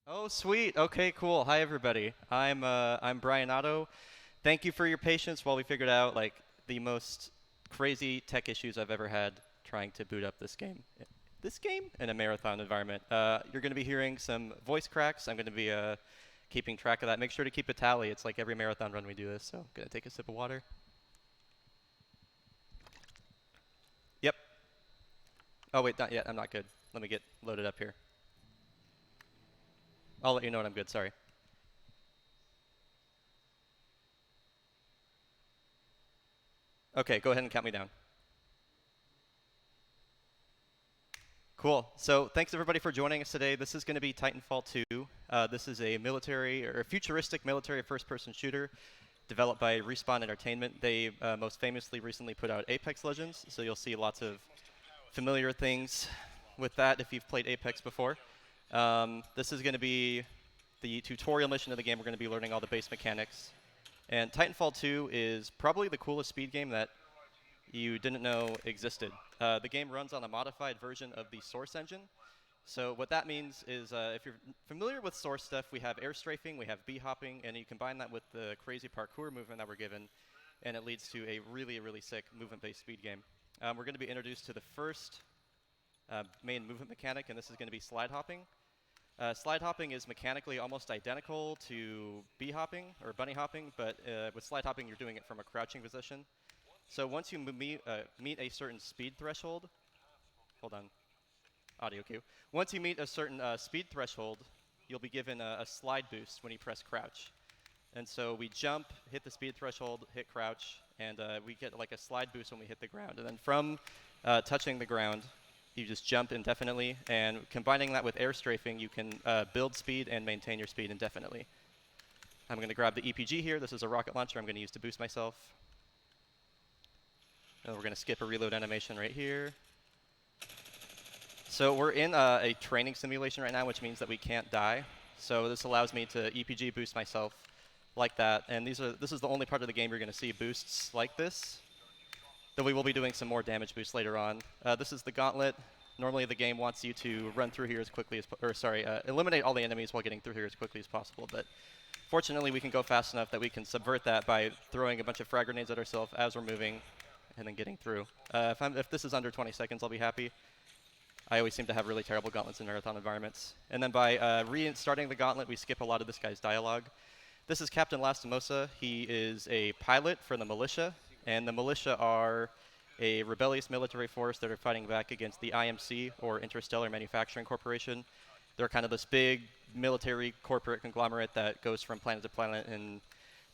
Oh, sweet. Okay, cool. Hi, everybody. I'm Bryonato. Thank you for your patience while we figured out like the most crazy tech issues I've ever had trying to boot up this game. This game in a marathon environment. You're going to be hearing some voice cracks. I'm going to be keeping track of that. Make sure to keep a tally. It's like every marathon run we do this. So, gonna take a sip of water. Yep. Oh wait, not yet. I'm not good. Let me get loaded up here. I'll let you know when I'm good. Sorry. Okay, go ahead and count me down. Cool. So thanks everybody for joining us today. This is going to be Titanfall 2. This is a military or a futuristic military first-person shooter developed by Respawn Entertainment. They most famously recently put out Apex Legends, so you'll see lots of familiar things with that if you've played Apex before. This is going to be the tutorial mission of the game. We're going to be learning all the base mechanics. And Titanfall 2 is probably the coolest speed game that you didn't know existed. The game runs on a modified version of the Source engine. So what that means is if you're familiar with Source stuff, we have air strafing, we have bee-hopping, and you combine that with the crazy parkour movement that we're given, and it leads to a really, really sick movement-based speed game. We're going to be introduced to the first main movement mechanic, and this is going to be slide hopping. Slide hopping is mechanically almost identical to bee hopping or bunny hopping, but with slide hopping you're doing it from a crouching position. So once you meet a certain speed threshold, hold on, audio cue. Once you meet a certain speed threshold, you'll be given a slide boost when you press crouch. And so we jump, hit the speed threshold, hit crouch, and we get like a slide boost when we hit the ground. And then from touching the ground, you just jump indefinitely. And combining that with air strafing, you can build speed and maintain your speed indefinitely. I'm going to grab the EPG here. This is a rocket launcher I'm going to use to boost myself. And we're going to skip a reload animation right here. So we're in a training simulation right now, which means that we can't die. So this allows me to EPG boost myself like that. And this is the only part of the game you're going to see boosts like this. Though we will be doing some more damage boosts later on. This is the gauntlet. Normally the game wants you to run through here as quickly as, eliminate all the enemies while getting through here as quickly as possible. But fortunately we can go fast enough that we can subvert that by throwing a bunch of frag grenades at ourselves as we're moving and then getting through. If this is under 20 seconds, I'll be happy. I always seem to have really terrible gauntlets in marathon environments. And then by restarting the gauntlet, we skip a lot of this guy's dialogue. This is Captain Lastimosa. He is a pilot for the militia, and the militia are a rebellious military force that are fighting back against the IMC, or Interstellar Manufacturing Corporation. They're kind of this big military corporate conglomerate that goes from planet to planet and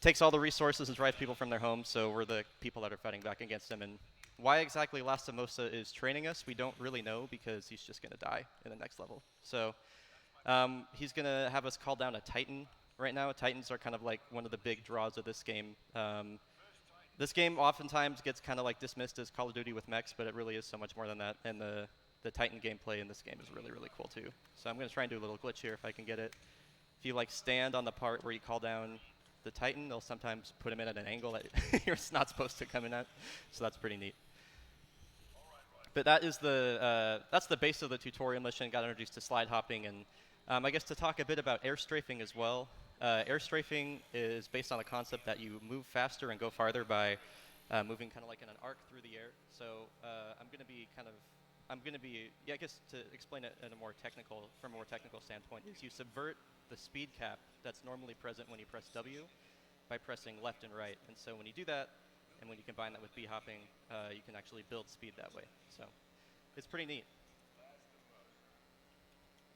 takes all the resources and drives people from their homes, so we're the people that are fighting back against them. And why exactly Lastimosa is training us, we don't really know, because he's just going to die in the next level. So he's going to have us call down a Titan right now. Titans are kind of like one of the big draws of this game. This game oftentimes gets kind of like dismissed as Call of Duty with mechs, but it really is so much more than that. And the Titan gameplay in this game is really, really cool too. So I'm going to try and do a little glitch here if I can get it. If you like stand on the part where you call down the Titan, they'll sometimes put him in at an angle that you're not supposed to come in at. So that's pretty neat. But that is that's the base of the tutorial mission. Got introduced to slide hopping, and I guess to talk a bit about air strafing as well. Air strafing is based on the concept that you move faster and go farther by moving kind of like in an arc through the air. So I guess to explain it in a more technical, from a more technical standpoint, is you subvert the speed cap that's normally present when you press W by pressing left and right. And so when you do that, and when you combine that with bee hopping, you can actually build speed that way. So it's pretty neat.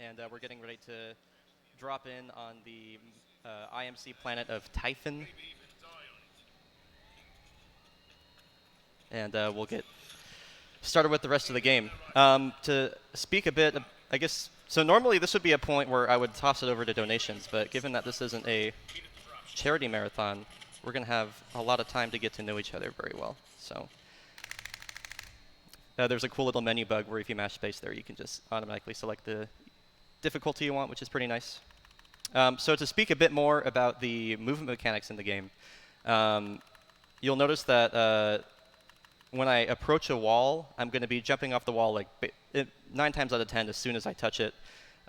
And we're getting ready to drop in on the IMC planet of Typhon. And we'll get started with the rest of the game. To speak a bit, I guess, so normally this would be a point where I would toss it over to donations, but given that this isn't a charity marathon, we're going to have a lot of time to get to know each other very well. So there's a cool little menu bug where if you mash space there, you can just automatically select the difficulty you want, which is pretty nice. So to speak a bit more about the movement mechanics in the game, you'll notice that when I approach a wall, I'm going to be jumping off the wall like 9 times out of 10 as soon as I touch it.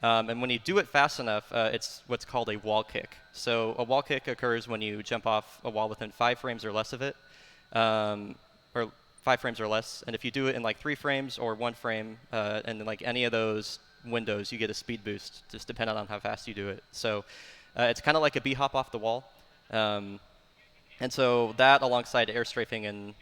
And when you do it fast enough, it's what's called a wall kick. So a wall kick occurs when you jump off a wall within 5 frames or less of it, or 5 frames or less. And if you do it in like 3 frames or 1 frame, and in like any of those windows, you get a speed boost, just depending on how fast you do it. So it's kind of like a bee-hop off the wall. And so that, alongside air strafing and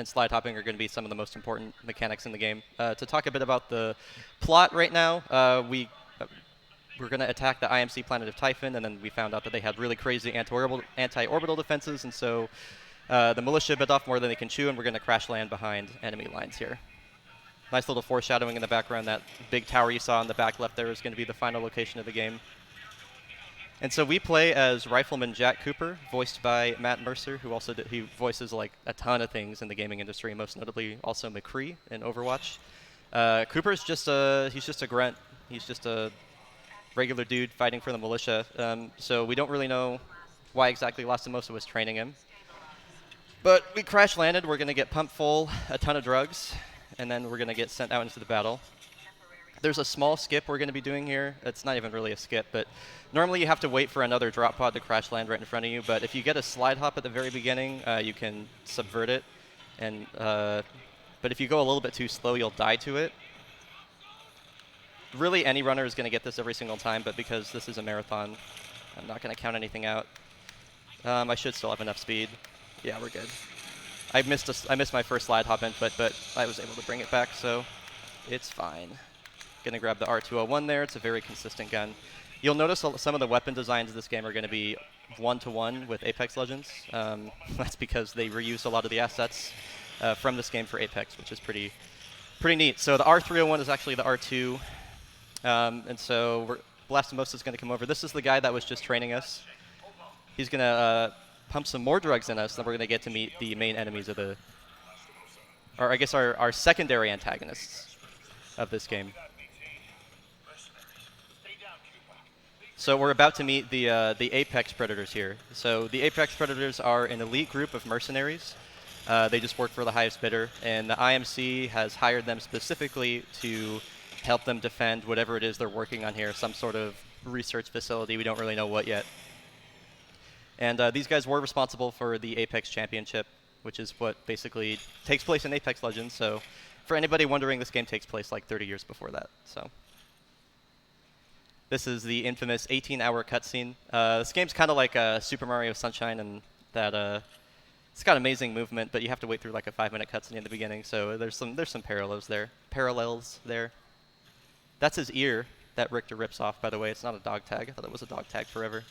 slide hopping, are going to be some of the most important mechanics in the game. To talk a bit about the plot right now, we're going to attack the IMC planet of Typhon, and then we found out that they had really crazy anti-orbital defenses, and so the militia bit off more than they can chew, and we're going to crash land behind enemy lines here. Nice little foreshadowing in the background. That big tower you saw in the back left there is going to be the final location of the game. And so we play as Rifleman Jack Cooper, voiced by Matt Mercer, who also he voices like a ton of things in the gaming industry, most notably also McCree in Overwatch. Cooper's just he's just a grunt. He's just a regular dude fighting for the militia. So we don't really know why exactly Lastimosa was training him. But we crash landed. We're going to get pumped full, a ton of drugs, and then we're going to get sent out into the battle. There's a small skip we're going to be doing here. It's not even really a skip, but normally you have to wait for another drop pod to crash land right in front of you. But if you get a slide hop at the very beginning, you can subvert it. And but if you go a little bit too slow, you'll die to it. Really, any runner is going to get this every single time, but because this is a marathon, I'm not going to count anything out. I should still have enough speed. Yeah, we're good. I missed my first slide hop input, but I was able to bring it back, so it's fine. Going to grab the R201 there. It's a very consistent gun. You'll notice some of the weapon designs of this game are going to be one-to-one with Apex Legends. That's because they reused a lot of the assets from this game for Apex, which is pretty neat. So the R301 is actually the R2. And so Lastimosa is going to come over. This is the guy that was just training us. He's going to pump some more drugs in us, and we're going to get to meet the main enemies of the, or I guess our secondary antagonists of this game. So we're about to meet the Apex Predators here. So the Apex Predators are an elite group of mercenaries. They just work for the highest bidder, and the IMC has hired them specifically to help them defend whatever it is they're working on here, some sort of research facility. We don't really know what yet. And these guys were responsible for the Apex Championship, which is what basically takes place in Apex Legends. So for anybody wondering, this game takes place like 30 years before that. So this is the infamous 18-hour cutscene. This game's kind of like Super Mario Sunshine, and that it's got amazing movement, but you have to wait through like a 5-minute cutscene in the beginning. So there's some parallels there. That's his ear that Richter rips off, by the way. It's not a dog tag. I thought it was a dog tag forever.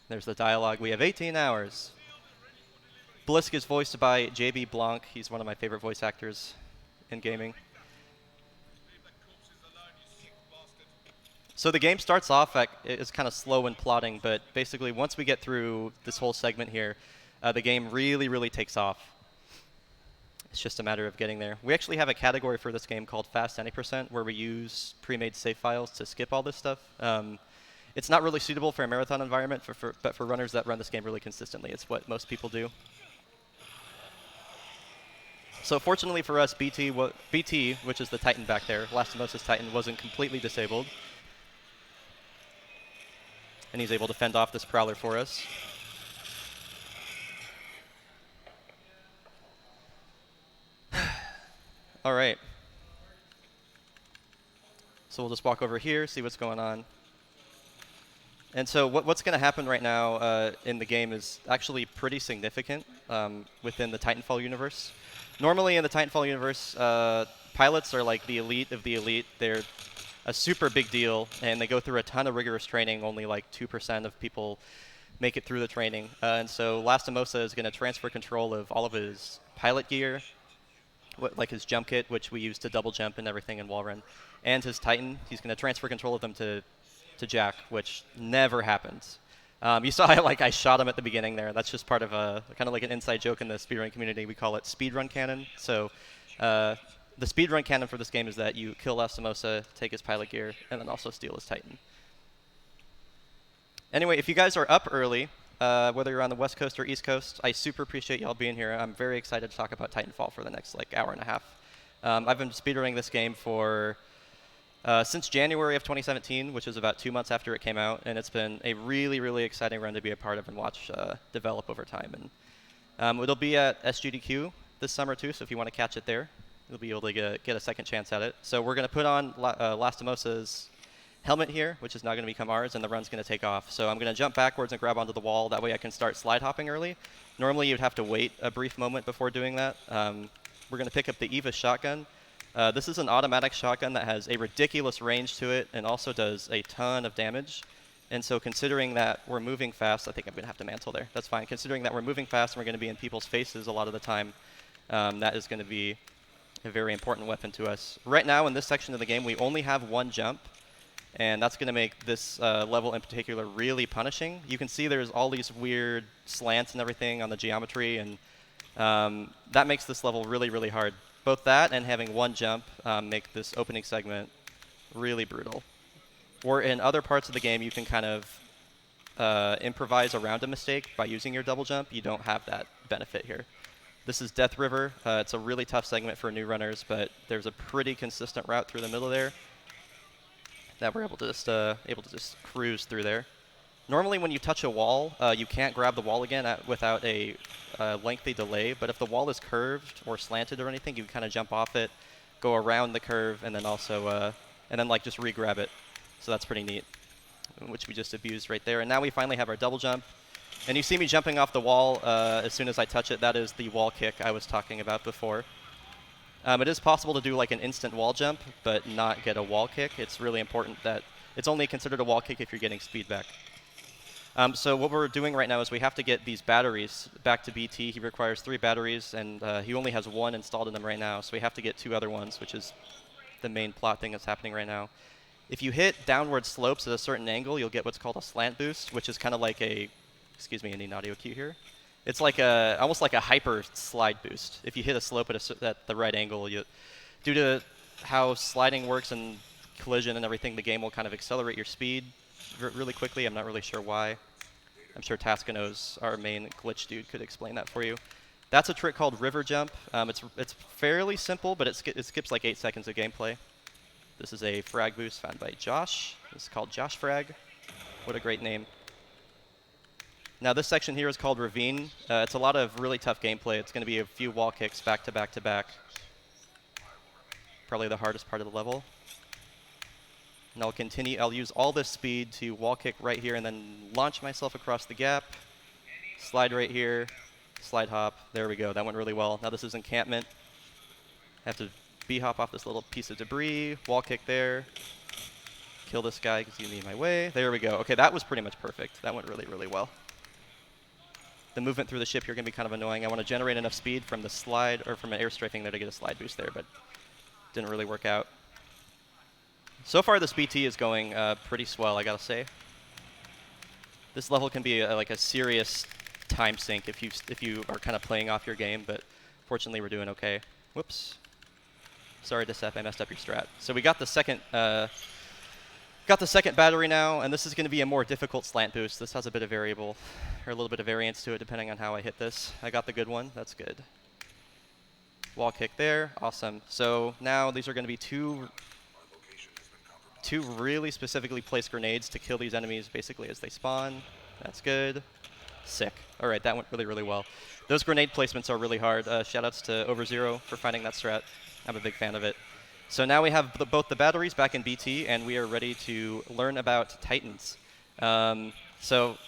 There's the dialogue. We have 18 hours. Blisk is voiced by J.B. Blanc. He's one of my favorite voice actors in gaming. So the game starts off it's kind of slow and plotting, but basically once we get through this whole segment here, the game really takes off. It's just a matter of getting there. We actually have a category for this game called Fast Any %, where we use pre-made save files to skip all this stuff. It's not really suitable for a marathon environment, but for runners that run this game really consistently, it's what most people do. So fortunately for us, BT, which is the Titan back there, Lastimosa's Titan, wasn't completely disabled. And he's able to fend off this Prowler for us. All right. So we'll just walk over here, see what's going on. And so what's going to happen right now in the game is actually pretty significant within the Titanfall universe. Normally in the Titanfall universe, pilots are like the elite of the elite. They're a super big deal, and they go through a ton of rigorous training. Only like 2% of people make it through the training. And so Lastimosa is going to transfer control of all of his pilot gear, like his jump kit, which we use to double jump and everything in wall run, and his Titan. He's going to transfer control of them to Jack, which never happens. You saw I shot him at the beginning there. That's just part of kind of like an inside joke in the speedrun community. We call it speedrun cannon. So the speedrun cannon for this game is that you kill Lastimosa, take his pilot gear, and then also steal his Titan. Anyway, if you guys are up early, whether you're on the West Coast or East Coast, I super appreciate y'all being here. I'm very excited to talk about Titanfall for the next like hour and a half. I've been speedrunning this game for since January of 2017, which is about 2 months after it came out, and it's been a really, really exciting run to be a part of and watch develop over time. And it'll be at SGDQ this summer too, so if you want to catch it there, you'll be able to get a second chance at it. So we're going to put on Lastimosa's helmet here, which is now going to become ours, and the run's going to take off. So I'm going to jump backwards and grab onto the wall. That way I can start slide hopping early. Normally you'd have to wait a brief moment before doing that. We're going to pick up the Eva shotgun. This is an automatic shotgun that has a ridiculous range to it and also does a ton of damage. And so considering that we're moving fast, I think I'm going to have to mantle there. That's fine. Considering that we're moving fast and we're going to be in people's faces a lot of the time, that is going to be a very important weapon to us. Right now in this section of the game, we only have one jump, and that's going to make this level in particular really punishing. You can see there's all these weird slants and everything on the geometry, and that makes this level really, really hard. Both that and having one jump make this opening segment really brutal. Or in other parts of the game, you can kind of improvise around a mistake by using your double jump. You don't have that benefit here. This is Death River. It's a really tough segment for new runners, but there's a pretty consistent route through the middle there that we're able to just cruise through there. Normally when you touch a wall, you can't grab the wall again without a lengthy delay, but if the wall is curved or slanted or anything, you can kind of jump off it, go around the curve, and then also, and then like just re-grab it. So that's pretty neat, which we just abused right there. And now we finally have our double jump. And you see me jumping off the wall as soon as I touch it. That is the wall kick I was talking about before. It is possible to do like an instant wall jump, but not get a wall kick. It's really important that it's only considered a wall kick if you're getting speed back. So what we're doing right now is we have to get these batteries back to BT. He requires 3 batteries, and he only has 1 installed in them right now. So we have to get 2 other ones, which is the main plot thing that's happening right now. If you hit downward slopes at a certain angle, you'll get what's called a slant boost, which is kind of like a, excuse me, I need an audio cue here. It's like almost like a hyper slide boost. If you hit a slope at the right angle, due to how sliding works and collision and everything, the game will kind of accelerate your speed really quickly. I'm not really sure why. I'm sure Taskanos, our main glitch dude, could explain that for you. That's a trick called river jump. It's fairly simple, but it skips like 8 seconds of gameplay. This is a frag boost found by Josh. This is called Josh Frag. What a great name. Now this section here is called Ravine. It's a lot of really tough gameplay. It's going to be a few wall kicks back to back to back. Probably the hardest part of the level. And I'll continue. I'll use all this speed to wall kick right here and then launch myself across the gap. Slide right here. Slide hop. There we go. That went really well. Now this is encampment. I have to B-hop off this little piece of debris. Wall kick there. Kill this guy because he's in my way. There we go. Okay, that was pretty much perfect. That went really, really well. The movement through the ship here can be kind of annoying. I want to generate enough speed from the slide, or from an airstrafing there to get a slide boost there, but didn't really work out. So far, this BT is going pretty swell, I gotta say. This level can be like a serious time sink if you are kind of playing off your game, but fortunately we're doing okay. Whoops. Sorry, Decep, I messed up your strat. So we got the second battery now, and this is going to be a more difficult slant boost. This has a bit of variable, or a little bit of variance to it, depending on how I hit this. I got the good one. That's good. Wall kick there. Awesome. So now these are going to be two really specifically placed grenades to kill these enemies basically as they spawn. That's good. Sick. All right, that went really, really well. Those grenade placements are really hard. Shoutouts to Overzero for finding that strat. I'm a big fan of it. So now we have both the batteries back in BT, and we are ready to learn about Titans. So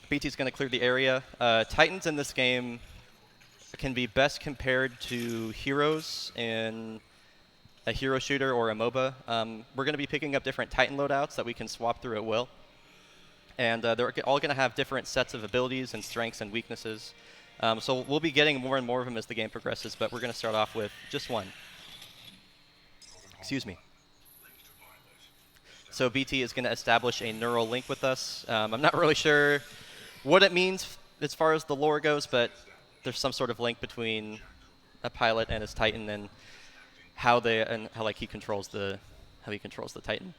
BT's going to clear the area. Titans in this game can be best compared to heroes in a hero shooter or a MOBA. We're going to be picking up different Titan loadouts that we can swap through at will. And they're all going to have different sets of abilities and strengths and weaknesses. So we'll be getting more and more of them as the game progresses, but we're going to start off with just one. Excuse me. So BT is going to establish a neural link with us. I'm not really sure what it means as far as the lore goes, but there's some sort of link between a pilot and his Titan, and how he controls the Titan.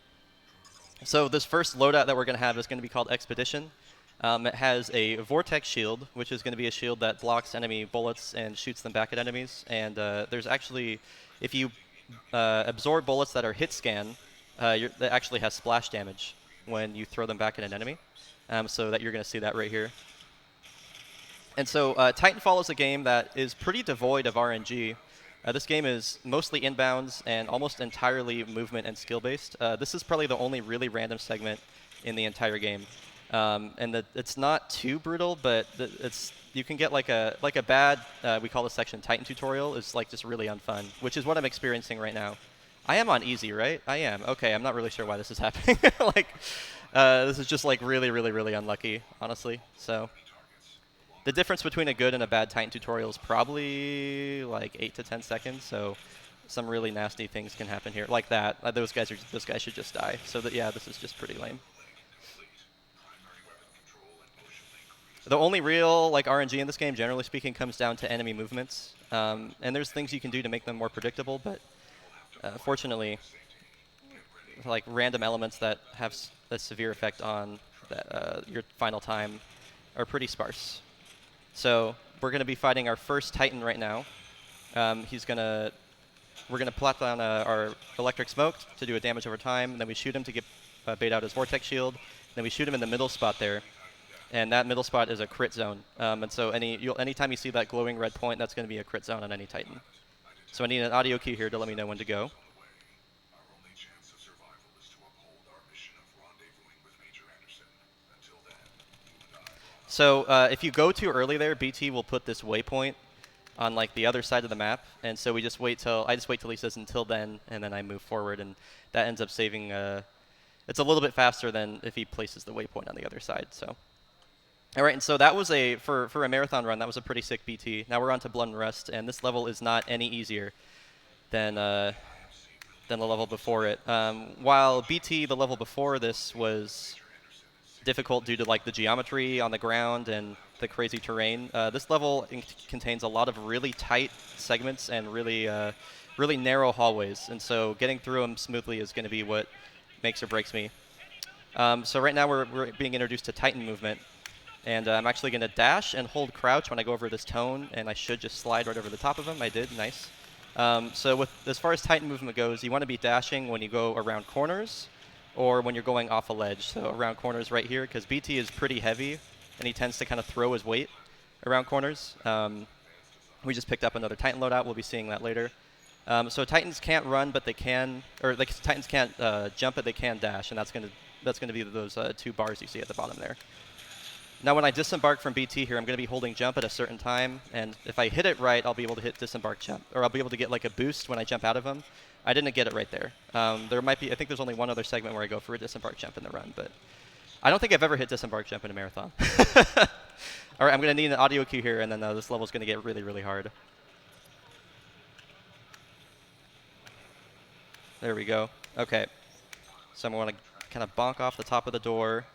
So this first loadout that we're going to have is going to be called Expedition. It has a Vortex shield, which is going to be a shield that blocks enemy bullets and shoots them back at enemies. And there's actually, if you absorb bullets that are hit scan, that actually has splash damage when you throw them back at an enemy. So that you're going to see that right here. And so Titanfall is a game that is pretty devoid of RNG. This game is mostly inbounds and almost entirely movement and skill-based. This is probably the only really random segment in the entire game. And it's not too brutal, but you can get like a bad, we call this section Titan tutorial, is like just really unfun, which is what I'm experiencing right now. I am on easy, right? I am. Okay, I'm not really sure why this is happening. This is just like really, really, really unlucky, honestly. So the difference between a good and a bad Titan tutorial is probably like 8 to 10 seconds. So some really nasty things can happen here, like that. Those guys should just die. So yeah, this is just pretty lame. The only real like RNG in this game, generally speaking, comes down to enemy movements. And there's things you can do to make them more predictable, but fortunately, like random elements that have a severe effect on your final time are pretty sparse. So we're going to be fighting our first Titan right now. We're going to plot down our electric smoke to do a damage over time, and then we shoot him to get bait out his Vortex shield. Then we shoot him in the middle spot there. And that middle spot is a crit zone. And so anytime you see that glowing red point, that's going to be a crit zone on any Titan. So I need an audio cue here to let me know when to go. So if you go too early there, BT will put this waypoint on like the other side of the map. And so I just wait till he says until then, and then I move forward. And that ends up saving, it's a little bit faster than if he places the waypoint on the other side. So. All right, and so that was for a marathon run, that was a pretty sick BT. Now we're on to Blood and Rust, and this level is not any easier than the level before it. While BT, the level before this, was difficult due to like the geometry on the ground and the crazy terrain, this level contains a lot of really tight segments and really narrow hallways, and so getting through them smoothly is going to be what makes or breaks me. So right now we're being introduced to Titan movement. And I'm actually going to dash and hold crouch when I go over this tone, and I should just slide right over the top of him. I did. Nice. So as far as Titan movement goes, you want to be dashing when you go around corners or when you're going off a ledge. So around corners right here, because BT is pretty heavy, and he tends to kind of throw his weight around corners. We just picked up another Titan loadout. We'll be seeing that later. So Titans can't run, but they can, or like Titans can't jump, but they can dash, and that's going to be those 2 bars you see at the bottom there. Now when I disembark from BT here, I'm going to be holding jump at a certain time, and if I hit it right, I'll be able to hit disembark jump, or I'll be able to get like a boost when I jump out of him. I didn't get it right there. There might be, I think there's only one other segment where I go for a disembark jump in the run, but I don't think I've ever hit disembark jump in a marathon. All right, I'm going to need an audio cue here, and then this level's going to get really, really hard. There we go. Okay. So I'm going to kind of bonk off the top of the door.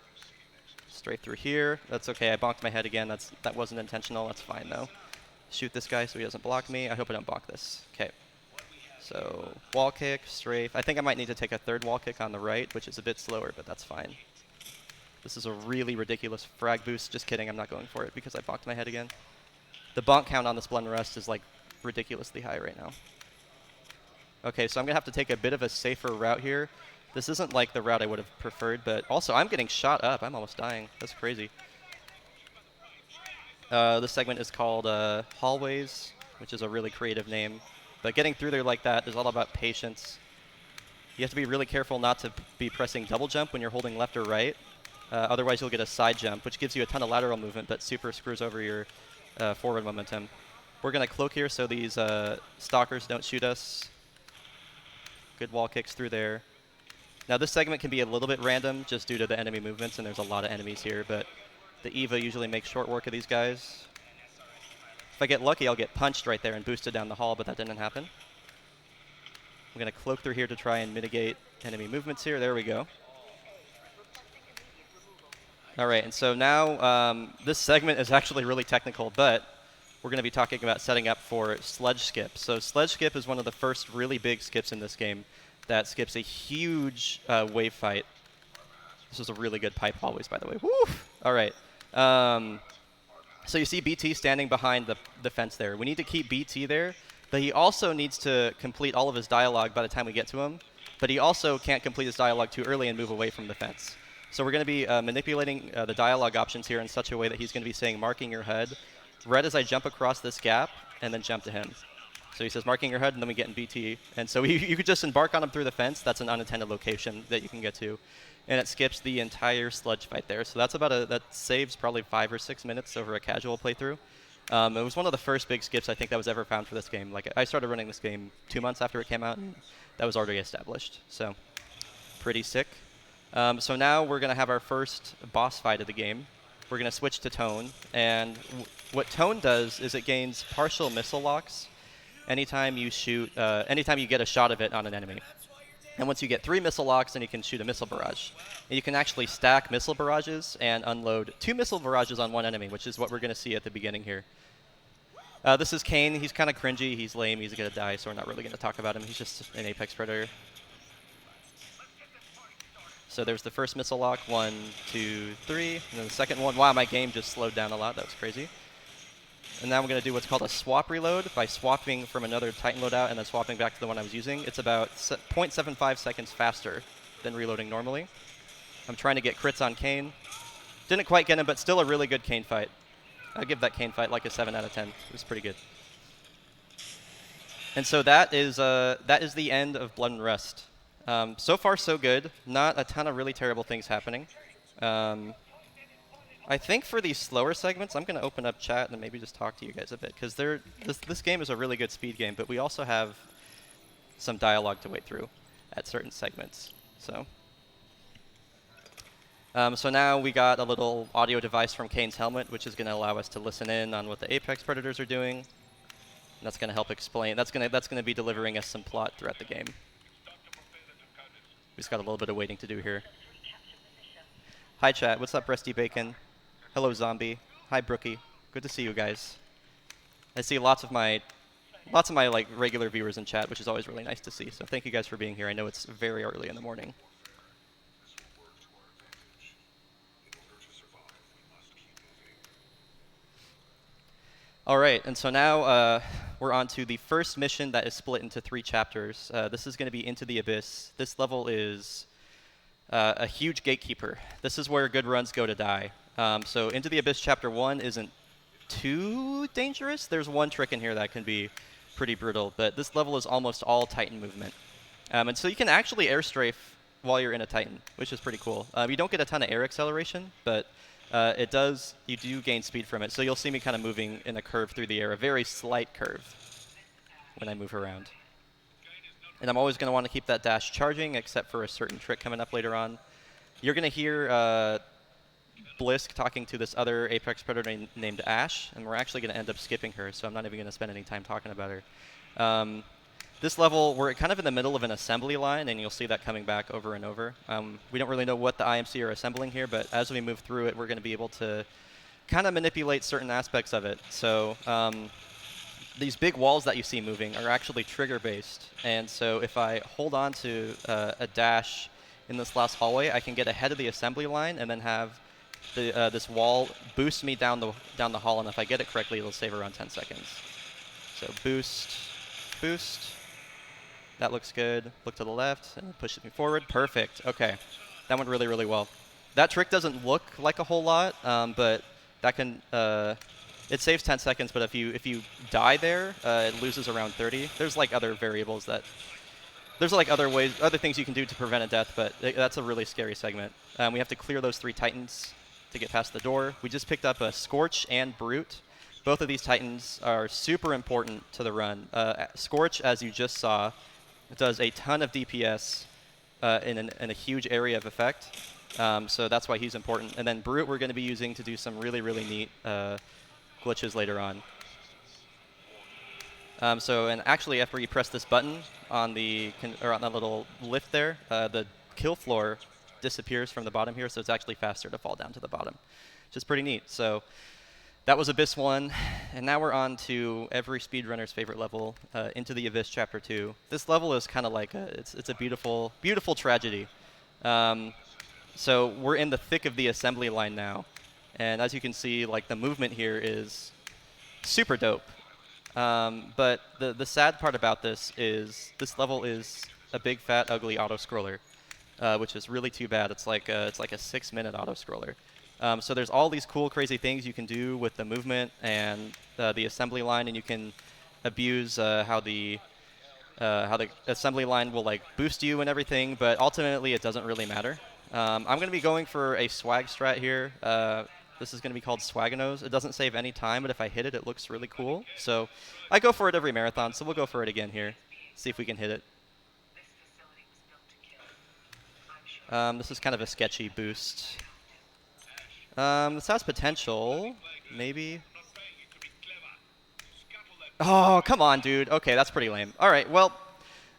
Straight through here. That's okay. I bonked my head again. That wasn't intentional. That's fine though. Shoot this guy so he doesn't block me. I hope I don't bonk this. Okay. So wall kick, strafe. I think I might need to take a third wall kick on the right, which is a bit slower, but that's fine. This is a really ridiculous frag boost. Just kidding. I'm not going for it because I bonked my head again. The bonk count on this Blood and Rust is like ridiculously high right now. Okay, so I'm gonna have to take a bit of a safer route here. This isn't like the route I would have preferred, but also I'm getting shot up. I'm almost dying. That's crazy. This segment is called Hallways, which is a really creative name. But getting through there like that is all about patience. You have to be really careful not to be pressing double jump when you're holding left or right. Otherwise, you'll get a side jump, which gives you a ton of lateral movement, but super screws over your forward momentum. We're going to cloak here so these stalkers don't shoot us. Good wall kicks through there. Now this segment can be a little bit random just due to the enemy movements, and there's a lot of enemies here, but the EVA usually makes short work of these guys. If I get lucky, I'll get punched right there and boosted down the hall, but that didn't happen. I'm going to cloak through here to try and mitigate enemy movements here. There we go. All right, and so now this segment is actually really technical, but we're going to be talking about setting up for sledge skip. So sledge skip is one of the first really big skips in this game that skips a huge wave fight. This was a really good pipe always, by the way. Woo! All right. So you see BT standing behind the fence there. We need to keep BT there, but he also needs to complete all of his dialogue by the time we get to him. But he also can't complete his dialogue too early and move away from the fence. So we're going to be manipulating the dialogue options here in such a way that he's going to be saying, marking your head, red as I jump across this gap, and then jump to him. So he says, marking your head, and then we get in BT. And so you could just embark on him through the fence. That's an unintended location that you can get to. And it skips the entire sludge fight there. So that's that saves probably 5 or 6 minutes over a casual playthrough. It was one of the first big skips I think that was ever found for this game. Like, I started running this game 2 months after it came out. That was already established. So pretty sick. So now we're going to have our first boss fight of the game. We're going to switch to Tone. And what Tone does is it gains partial missile locks anytime you shoot, anytime you get a shot of it on an enemy. And once you get 3 missile locks, then you can shoot a missile barrage. And you can actually stack missile barrages and unload 2 missile barrages on one enemy, which is what we're going to see at the beginning here. This is Kane. He's kind of cringy. He's lame. He's going to die, so we're not really going to talk about him. He's just an Apex Predator. So there's the first missile lock. 1, 2, 3. And then the second one. Wow, my game just slowed down a lot. That was crazy. And now we're going to do what's called a swap reload by swapping from another Titan loadout and then swapping back to the one I was using. It's about 0.75 seconds faster than reloading normally. I'm trying to get crits on Kane. Didn't quite get him, but still a really good Kane fight. I'll give that Kane fight like a 7 out of 10. It was pretty good. And so that is the end of Blood and Rust. So far, so good. Not a ton of really terrible things happening. I think for these slower segments, I'm going to open up chat and maybe just talk to you guys a bit, because this game is a really good speed game, but we also have some dialogue to wait through at certain segments. So now we got a little audio device from Kane's helmet, which is going to allow us to listen in on what the Apex Predators are doing. And that's going to help explain. That's going to be delivering us some plot throughout the game. We just got a little bit of waiting to do here. Hi chat, what's up, Rusty Bacon? Hello, Zombie. Hi, Brookie. Good to see you guys. I see lots of my like regular viewers in chat, which is always really nice to see. So thank you guys for being here. I know it's very early in the morning. All right, and so now we're on to the first mission that is split into 3 chapters. This is going to be Into the Abyss. This level is a huge gatekeeper. This is where good runs go to die. So Into the Abyss Chapter 1 isn't too dangerous. There's one trick in here that can be pretty brutal, but this level is almost all Titan movement. And so you can actually air strafe while you're in a Titan, which is pretty cool. You don't get a ton of air acceleration, but you do gain speed from it. So you'll see me kind of moving in a curve through the air, a very slight curve when I move around. And I'm always going to want to keep that dash charging, except for a certain trick coming up later on. You're going to hear Blisk talking to this other Apex Predator named Ash, and we're actually going to end up skipping her, so I'm not even going to spend any time talking about her. This level, we're kind of in the middle of an assembly line, and you'll see that coming back over and over. We don't really know what the IMC are assembling here, but as we move through it, we're going to be able to kind of manipulate certain aspects of it. So these big walls that you see moving are actually trigger-based, and so if I hold on to a dash in this last hallway, I can get ahead of the assembly line and then have this wall boost me down the hall, and if I get it correctly, it'll save around 10 seconds. So boost, boost. That looks good. Look to the left, and push me forward. Perfect. Okay. That went really, really well. That trick doesn't look like a whole lot, but that can... it saves 10 seconds, but if you die there, it loses around 30. There's like other variables that... There's like other things you can do to prevent a death, but that's a really scary segment. We have to clear those 3 Titans to get past the door. We just picked up a Scorch and Brute. Both of these Titans are super important to the run. Scorch, as you just saw, does a ton of DPS in a huge area of effect. So that's why he's important. And then Brute we're going to be using to do some really, really neat glitches later on. And actually, after you press this button on on that little lift there, the kill floor disappears from the bottom here, so it's actually faster to fall down to the bottom, which is pretty neat. So that was Abyss 1, and now we're on to every speedrunner's favorite level, Into the Abyss Chapter 2. This level is kind of like it's a beautiful, beautiful tragedy. So we're in the thick of the assembly line now, And as you can see, like the movement here is super dope. But the sad part about this is this level is a big fat ugly auto scroller, which is really too bad. It's like a 6-minute auto scroller. So there's all these cool, crazy things you can do with the movement and the assembly line, and you can abuse how the assembly line will like boost you and everything. But ultimately, it doesn't really matter. I'm going to be going for a swag strat here. This is going to be called Swaganos. It doesn't save any time, but if I hit it, it looks really cool. So I go for it every marathon, so we'll go for it again here. See if we can hit it. This is kind of a sketchy boost. This has potential, maybe. Oh, come on, dude. Okay, that's pretty lame. All right, well,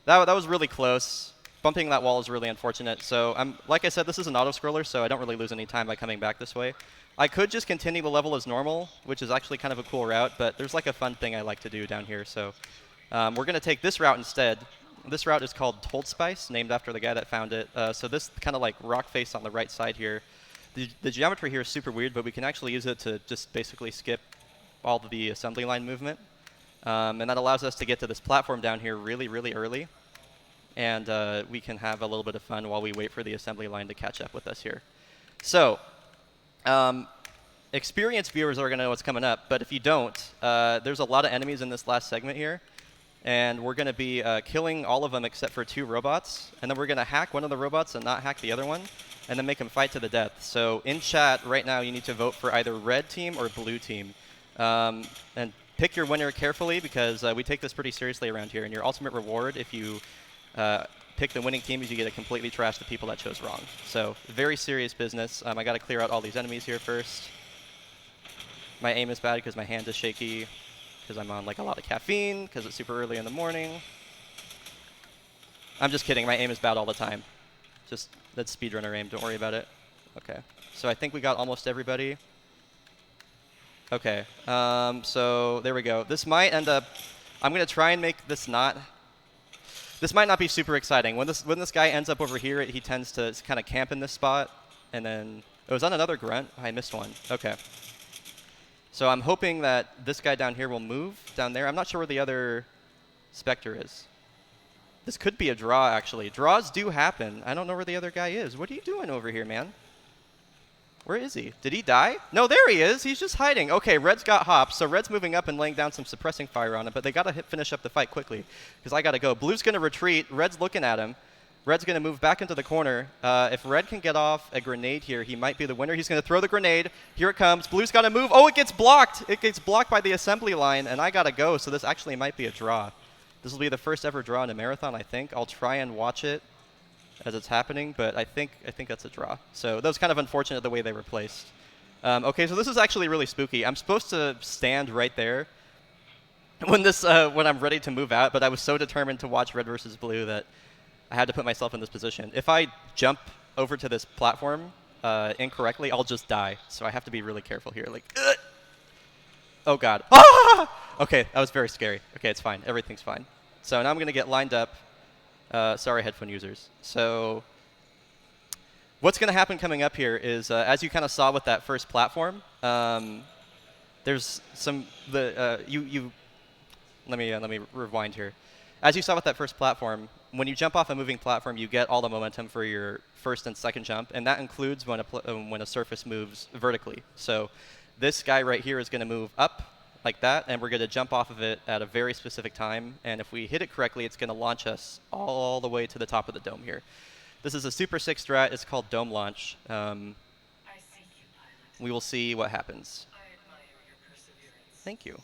that was really close. Bumping that wall is really unfortunate. So, like I said, this is an auto-scroller, so I don't really lose any time by coming back this way. I could just continue the level as normal, which is actually kind of a cool route, but there's like a fun thing I like to do down here. So we're going to take this route instead. This route is called Told Spice, named after the guy that found it. So this kind of like rock face on the right side here, the geometry here is super weird, but we can actually use it to just basically skip all of the assembly line movement. And that allows us to get to this platform down here really, really early. And we can have a little bit of fun while we wait for the assembly line to catch up with us here. So experienced viewers are going to know what's coming up, but if you don't, there's a lot of enemies in this last segment here. And we're going to be killing all of them except for 2 robots. And then we're going to hack one of the robots and not hack the other one, and then make them fight to the death. So in chat right now, you need to vote for either red team or blue team. And pick your winner carefully, because we take this pretty seriously around here. And your ultimate reward, if you pick the winning team, is you get to completely trash the people that chose wrong. So very serious business. I got to clear out all these enemies here first. My aim is bad because my hand is shaky, because I'm on like a lot of caffeine, because it's super early in the morning. I'm just kidding. My aim is bad all the time. Just that's speedrunner aim. Don't worry about it. Okay. So I think we got almost everybody. Okay. So there we go. This might end up. I'm gonna try and make this not. This might not be super exciting. When this guy ends up over here, he tends to kind of camp in this spot, and then it was on another grunt. I missed one. Okay. So I'm hoping that this guy down here will move down there. I'm not sure where the other Spectre is. This could be a draw, actually. Draws do happen. I don't know where the other guy is. What are you doing over here, man? Where is he? Did he die? No, there he is. He's just hiding. Okay, Red's got hops, so Red's moving up and laying down some suppressing fire on him, but they got to finish up the fight quickly, because I got to go. Blue's going to retreat. Red's looking at him. Red's going to move back into the corner. If Red can get off a grenade here, he might be the winner. He's going to throw the grenade. Here it comes. Blue's got to move. Oh, it gets blocked. It gets blocked by the assembly line, and I got to go, so this actually might be a draw. This will be the first ever draw in a marathon, I think. I'll try and watch it as it's happening, but I think that's a draw. So that was kind of unfortunate the way they were placed. Okay, so this is actually really spooky. I'm supposed to stand right there when I'm ready to move out, but I was so determined to watch Red versus Blue that I had to put myself in this position. If I jump over to this platform incorrectly, I'll just die. So I have to be really careful here. Like, ugh! Oh god. Ah! Okay, that was very scary. Okay, it's fine. Everything's fine. So now I'm going to get lined up. Sorry, headphone users. So what's going to happen coming up here is, as you kind of saw with that first platform, there's some let me rewind here. As you saw with that first platform, when you jump off a moving platform, you get all the momentum for your first and second jump, and that includes when a surface moves vertically. So this guy right here is going to move up like that, and we're going to jump off of it at a very specific time, and if we hit it correctly, it's going to launch us all the way to the top of the dome here. This is a super sick strat. It's called dome launch. We will see what happens. Thank you.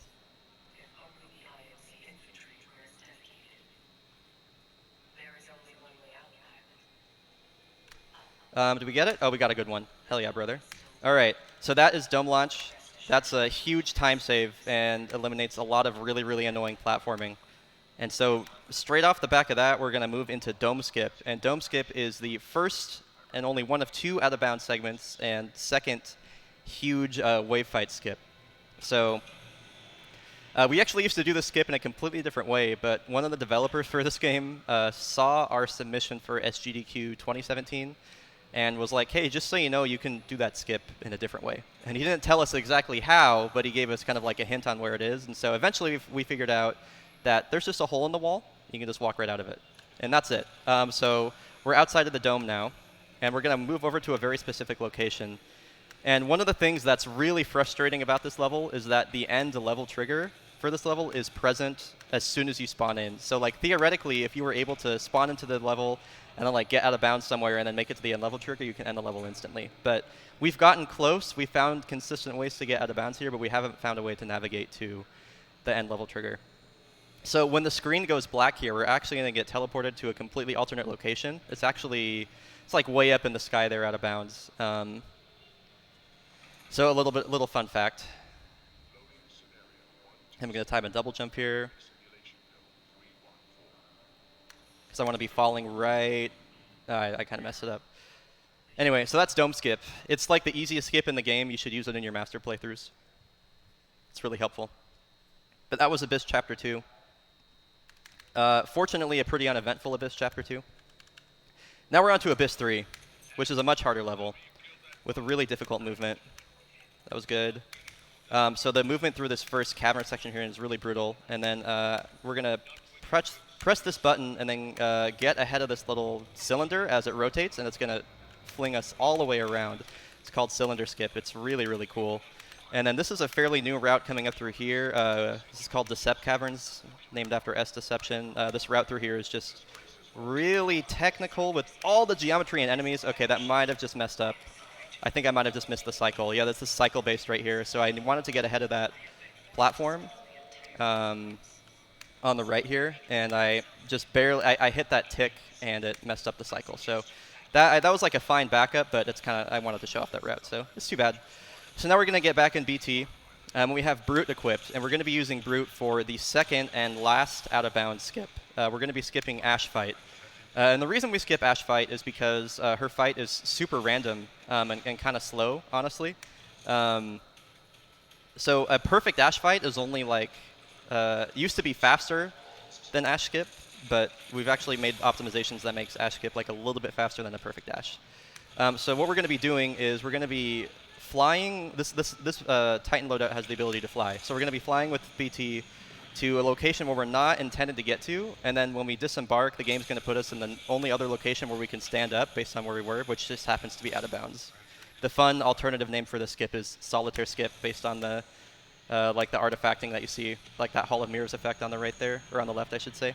Did we get it? Oh, we got a good one. Hell yeah, brother. All right, so that is dome launch. That's a huge time save and eliminates a lot of really, really annoying platforming. And so straight off the back of that, we're going to move into dome skip. And dome skip is the first and only one of 2 out-of-bounds segments and second huge wave fight skip. So we actually used to do this skip in a completely different way, but one of the developers for this game saw our submission for SGDQ 2017, and was like, hey, just so you know, you can do that skip in a different way. And he didn't tell us exactly how, but he gave us kind of like a hint on where it is. And so eventually we figured out that there's just a hole in the wall. You can just walk right out of it. And that's it. So we're outside of the dome now, and we're going to move over to a very specific location. And one of the things that's really frustrating about this level is that the end level trigger for this level is present as soon as you spawn in. So like theoretically, if you were able to spawn into the level and then like get out of bounds somewhere and then make it to the end level trigger, you can end the level instantly. But we've gotten close. We found consistent ways to get out of bounds here, but we haven't found a way to navigate to the end level trigger. So when the screen goes black here, we're actually going to get teleported to a completely alternate location. It's like way up in the sky there out of bounds. So a little fun fact. I'm going to type a double jump here, because I want to be falling right. I kind of messed it up. Anyway, so that's dome skip. It's like the easiest skip in the game. You should use it in your master playthroughs. It's really helpful. But that was Abyss Chapter 2. Fortunately, a pretty uneventful Abyss Chapter 2. Now we're on to Abyss 3, which is a much harder level with a really difficult movement. That was good. So the movement through this first cavern section here is really brutal. And then we're going to press this button and then get ahead of this little cylinder as it rotates, and it's going to fling us all the way around. It's called Cylinder Skip. It's really, really cool. And then this is a fairly new route coming up through here. This is called Decept Caverns, named after S Deception. This route through here is just really technical with all the geometry and enemies. Okay, that might have just messed up. I think I might have just missed the cycle. Yeah, this is cycle-based right here. So I wanted to get ahead of that platform on the right here, and I just barely, I hit that tick, and it messed up the cycle. So that was like a fine backup, but it's kind of, I wanted to show off that route, so it's too bad. So now we're going to get back in BT. We have Brute equipped, and we're going to be using Brute for the second and last out-of-bounds skip. We're going to be skipping Ash Fight. And the reason we skip Ash Fight is because her fight is super random and kind of slow, honestly. So a perfect Ash Fight is only like, used to be faster than Ash Skip, but we've actually made optimizations that makes Ash Skip like a little bit faster than a perfect Ash. So what we're going to be doing is we're going to be flying. This Titan loadout has the ability to fly. So we're going to be flying with BT to a location where we're not intended to get to, and then when we disembark, the game's going to put us in the only other location where we can stand up based on where we were, which just happens to be out of bounds. The fun alternative name for the skip is Solitaire Skip, based on the like the artifacting that you see, like that Hall of Mirrors effect on the right there, or on the left, I should say.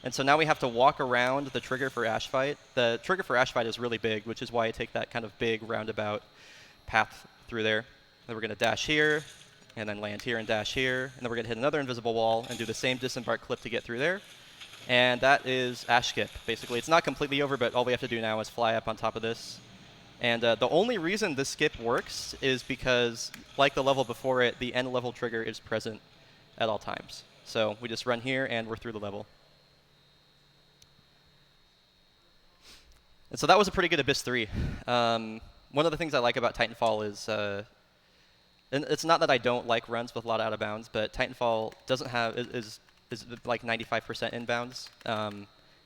And so now we have to walk around the trigger for Ash Fight. The trigger for Ash Fight is really big, which is why I take that kind of big roundabout path through there. Then we're going to dash here, and then land here and dash here, and then we're going to hit another invisible wall and do the same disembark clip to get through there. And that is Ash Skip, basically. It's not completely over, but all we have to do now is fly up on top of this. And the only reason this skip works is because, like the level before it, the end level trigger is present at all times. So we just run here, and we're through the level. And so that was a pretty good Abyss 3. One of the things I like about Titanfall is, and it's not that I don't like runs with a lot of out of bounds, but Titanfall doesn't have is like 95% inbounds,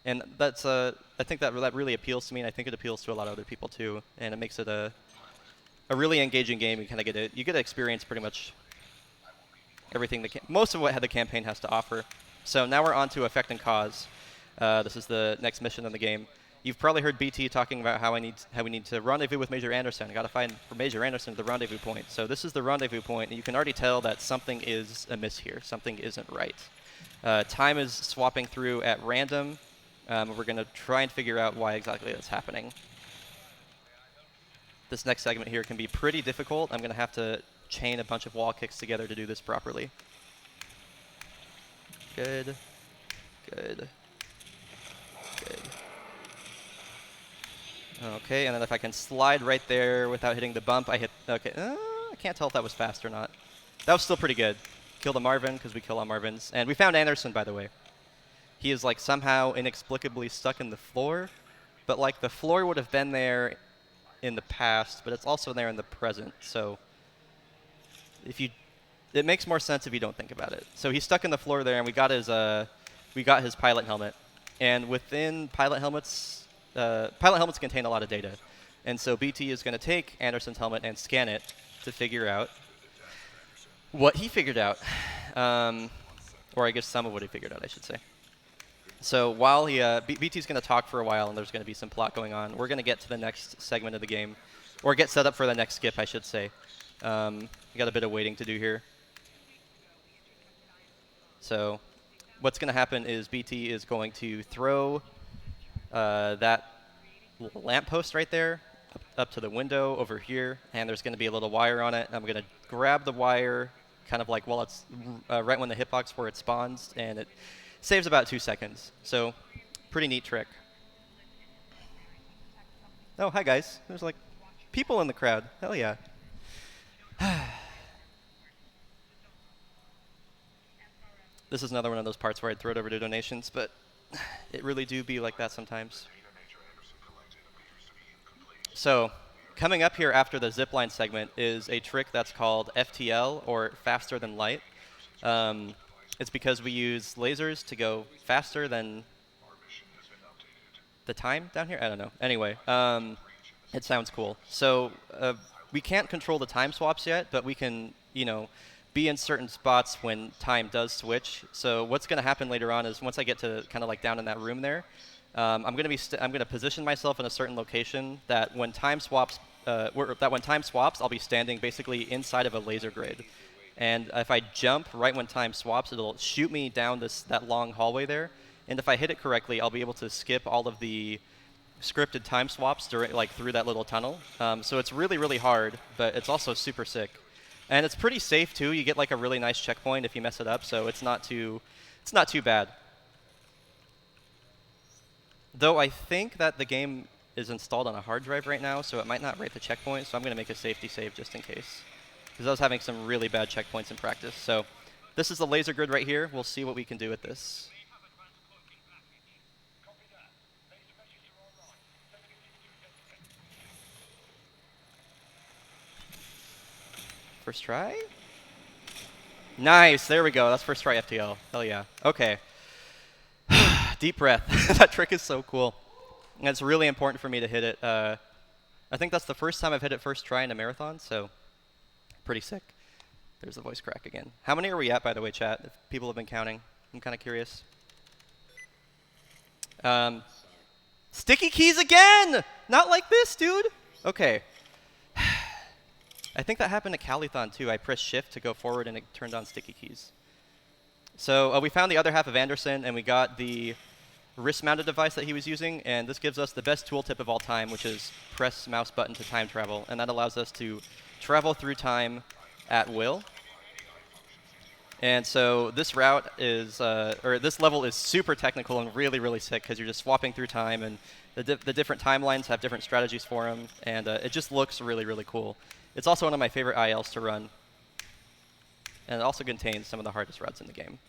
and that's I think that really appeals to me, and I think it appeals to a lot of other people too, and it makes it a really engaging game. You kind of get to experience pretty much everything most of what the campaign has to offer. So now we're on to Effect and Cause. This is the next mission in the game. You've probably heard BT talking about how we need to rendezvous with Major Anderson. I got to find for Major Anderson the rendezvous point. So this is the rendezvous point, and you can already tell that something is amiss here. Something isn't right. Time is swapping through at random. We're going to try and figure out why exactly that's happening. This next segment here can be pretty difficult. I'm going to have to chain a bunch of wall kicks together to do this properly. Good. Good. Good. Okay, and then if I can slide right there without hitting the bump, I hit... Okay, I can't tell if that was fast or not. That was still pretty good. Kill the Marvin, because we kill all Marvins. And we found Anderson, by the way. He is, like, somehow inexplicably stuck in the floor. But, like, the floor would have been there in the past, but it's also there in the present. So it makes more sense if you don't think about it. So he's stuck in the floor there, and we got his pilot helmet. And within pilot helmets contain a lot of data. And so BT is going to take Anderson's helmet and scan it to figure out what he figured out. Or I guess some of what he figured out, I should say. So while BT's going to talk for a while, and there's going to be some plot going on, we're going to get to the next segment of the game. Or get set up for the next skip, I should say. We got a bit of waiting to do here. So what's going to happen is BT is going to throw that lamppost right there up to the window over here, and there's going to be a little wire on it. I'm going to grab the wire kind of like while it's right when the hitbox where it spawns, and it saves about 2 seconds. So pretty neat trick. Oh, hi guys. There's like people in the crowd. Hell yeah. This is another one of those parts where I'd throw it over to donations, but it really do be like that sometimes. So coming up here after the zipline segment is a trick that's called FTL, or faster than light. It's because we use lasers to go faster than the time down here? I don't know. Anyway, it sounds cool. So we can't control the time swaps yet, but we can, be in certain spots when time does switch. So what's going to happen later on is once I get to kind of like down in that room there, I'm going to position myself in a certain location that when time swaps, I'll be standing basically inside of a laser grid. And if I jump right when time swaps, it'll shoot me down that long hallway there. And if I hit it correctly, I'll be able to skip all of the scripted time swaps through that little tunnel. So it's really, really hard, but it's also super sick. And it's pretty safe too. You get like a really nice checkpoint if you mess it up, so it's not too bad. Though I think that the game is installed on a hard drive right now, so it might not rate the checkpoint, so I'm going to make a safety save just in case. Because I was having some really bad checkpoints in practice. So this is the laser grid right here. We'll see what we can do with this. First try? Nice, there we go. That's first try FTL. Hell yeah. Okay. Deep breath. That trick is so cool. And it's really important for me to hit it. I think that's the first time I've hit it first try in a marathon, so pretty sick. There's the voice crack again. How many are we at, by the way, chat? If people have been counting. I'm kind of curious. Sticky keys again! Not like this, dude! Okay. I think that happened to Calithon too. I pressed shift to go forward and it turned on sticky keys. So we found the other half of Anderson and we got the wrist-mounted device that he was using, and this gives us the best tooltip of all time, which is press mouse button to time travel, and that allows us to travel through time at will. And so this route is, or this level is super technical and really, really sick because you're just swapping through time, and the different timelines have different strategies for them, and it just looks really, really cool. It's also one of my favorite ILs to run, and it also contains some of the hardest routes in the game.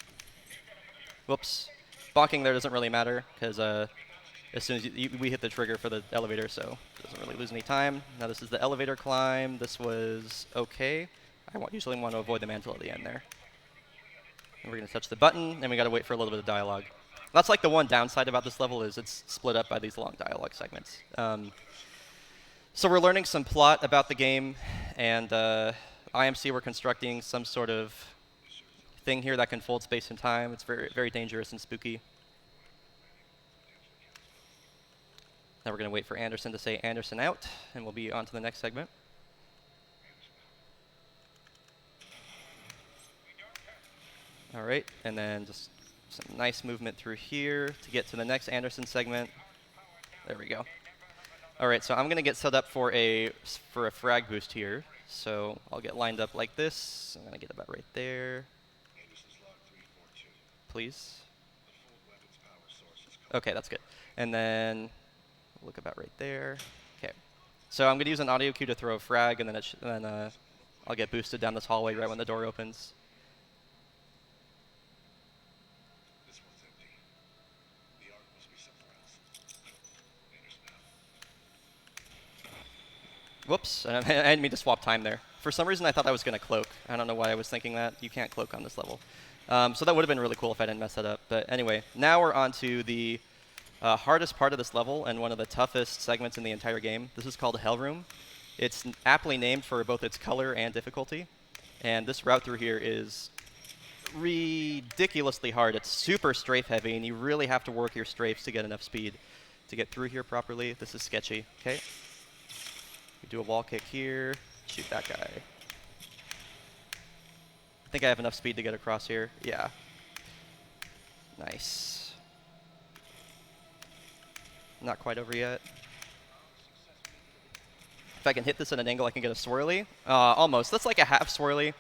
Whoops. Bonking there doesn't really matter because as soon as we hit the trigger for the elevator, so it doesn't really lose any time. Now this is the elevator climb. This was okay. I usually want to avoid the mantle at the end there. And we're going to touch the button, and we got to wait for a little bit of dialogue. That's like the one downside about this level is it's split up by these long dialogue segments. So we're learning some plot about the game, and IMC, we're constructing some sort of thing here that can fold space and time. It's very, very dangerous and spooky. Now we're going to wait for Anderson to say Anderson out, and we'll be on to the next segment. All right, and then just some nice movement through here to get to the next Anderson segment. There we go. All right, so I'm going to get set up for a frag boost here. So I'll get lined up like this. I'm going to get about right there. Please. Okay, that's good. And then look about right there. Okay. So I'm going to use an audio cue to throw a frag, and then I'll get boosted down this hallway right when the door opens. Whoops, I didn't mean to swap time there. For some reason, I thought I was going to cloak. I don't know why I was thinking that. You can't cloak on this level. So that would have been really cool if I didn't mess that up. But anyway, now we're on to the hardest part of this level and one of the toughest segments in the entire game. This is called Hell Room. It's aptly named for both its color and difficulty. And this route through here is ridiculously hard. It's super strafe heavy, and you really have to work your strafes to get enough speed to get through here properly. This is sketchy. Okay. We do a wall kick here. Shoot that guy. I think I have enough speed to get across here. Yeah. Nice. Not quite over yet. If I can hit this at an angle, I can get a swirly. Almost. That's like a half swirly.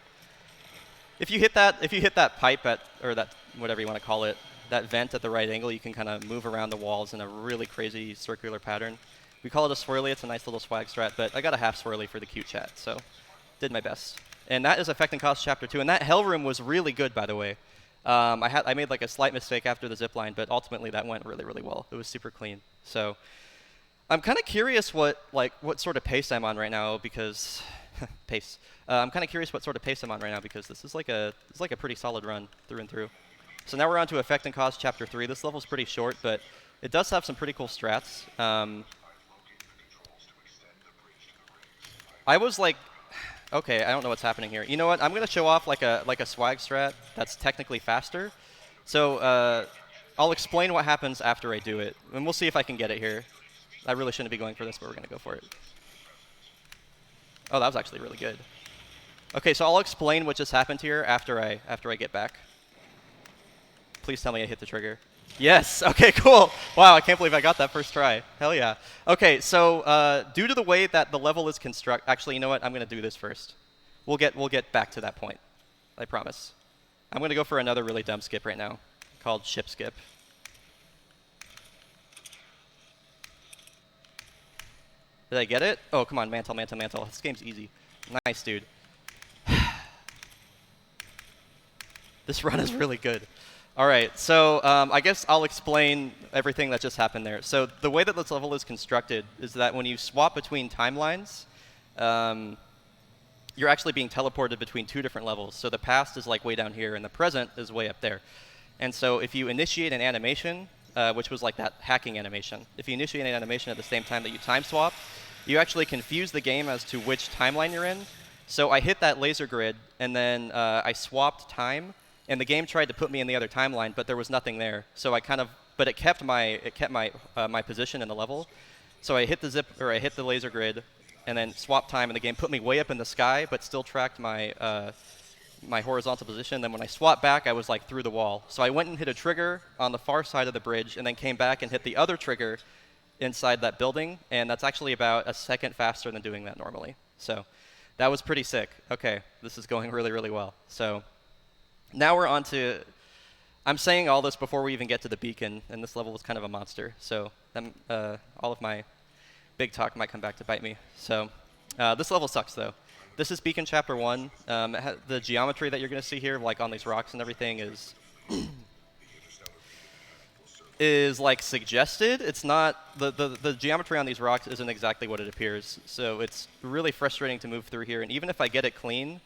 If you hit that pipe or that whatever you want to call it, that vent at the right angle, you can kind of move around the walls in a really crazy circular pattern. We call it a swirly. It's a nice little swag strat, but I got a half swirly for the cute chat, so did my best. And that is Effect and Cost Chapter 2. And that Hell Room was really good, by the way. I made like a slight mistake after the zipline, but ultimately that went really, really well. It was super clean. So I'm kind of curious what sort of pace I'm on right now because pace. I'm kind of curious what sort of pace I'm on right now because this is like a pretty solid run through and through. So now we're on to Effect and Cost Chapter 3. This level's pretty short, but it does have some pretty cool strats. I was like, okay, I don't know what's happening here. You know what? I'm gonna show off like a swag strat that's technically faster. So I'll explain what happens after I do it, and we'll see if I can get it here. I really shouldn't be going for this, but we're gonna go for it. Oh, that was actually really good. Okay, so I'll explain what just happened here after I get back. Please tell me I hit the trigger. Yes. Okay, cool. Wow, I can't believe I got that first try. Hell yeah. Okay, so due to the way that the level is constructed, actually, you know what? I'm gonna do this first. We'll get back to that point. I promise. I'm gonna go for another really dumb skip right now, called ship skip. Did I get it? Oh, come on, mantle, mantle, mantle. This game's easy. Nice, dude. This run is really good. All right, so I guess I'll explain everything that just happened there. So the way that this level is constructed is that when you swap between timelines, you're actually being teleported between two different levels. So the past is like way down here, and the present is way up there. And so if you initiate an animation, which was like that hacking animation, if you initiate an animation at the same time that you time swap, you actually confuse the game as to which timeline you're in. So I hit that laser grid, and then I swapped time. And the game tried to put me in the other timeline, but there was nothing there. So but it kept my my position in the level. So I hit the laser grid, and then swapped time, and the game put me way up in the sky, but still tracked my my horizontal position. Then when I swapped back, I was like through the wall. So I went and hit a trigger on the far side of the bridge, and then came back and hit the other trigger inside that building, and that's actually about a second faster than doing that normally. So that was pretty sick. Okay, this is going really, really well. So now we're on to, I'm saying all this before we even get to the beacon, and this level was kind of a monster. So all of my big talk might come back to bite me. So this level sucks, though. This is Beacon Chapter 1. The geometry that you're going to see here, like on these rocks and everything, is like suggested. It's not, the geometry on these rocks isn't exactly what it appears. So it's really frustrating to move through here. And even if I get it clean,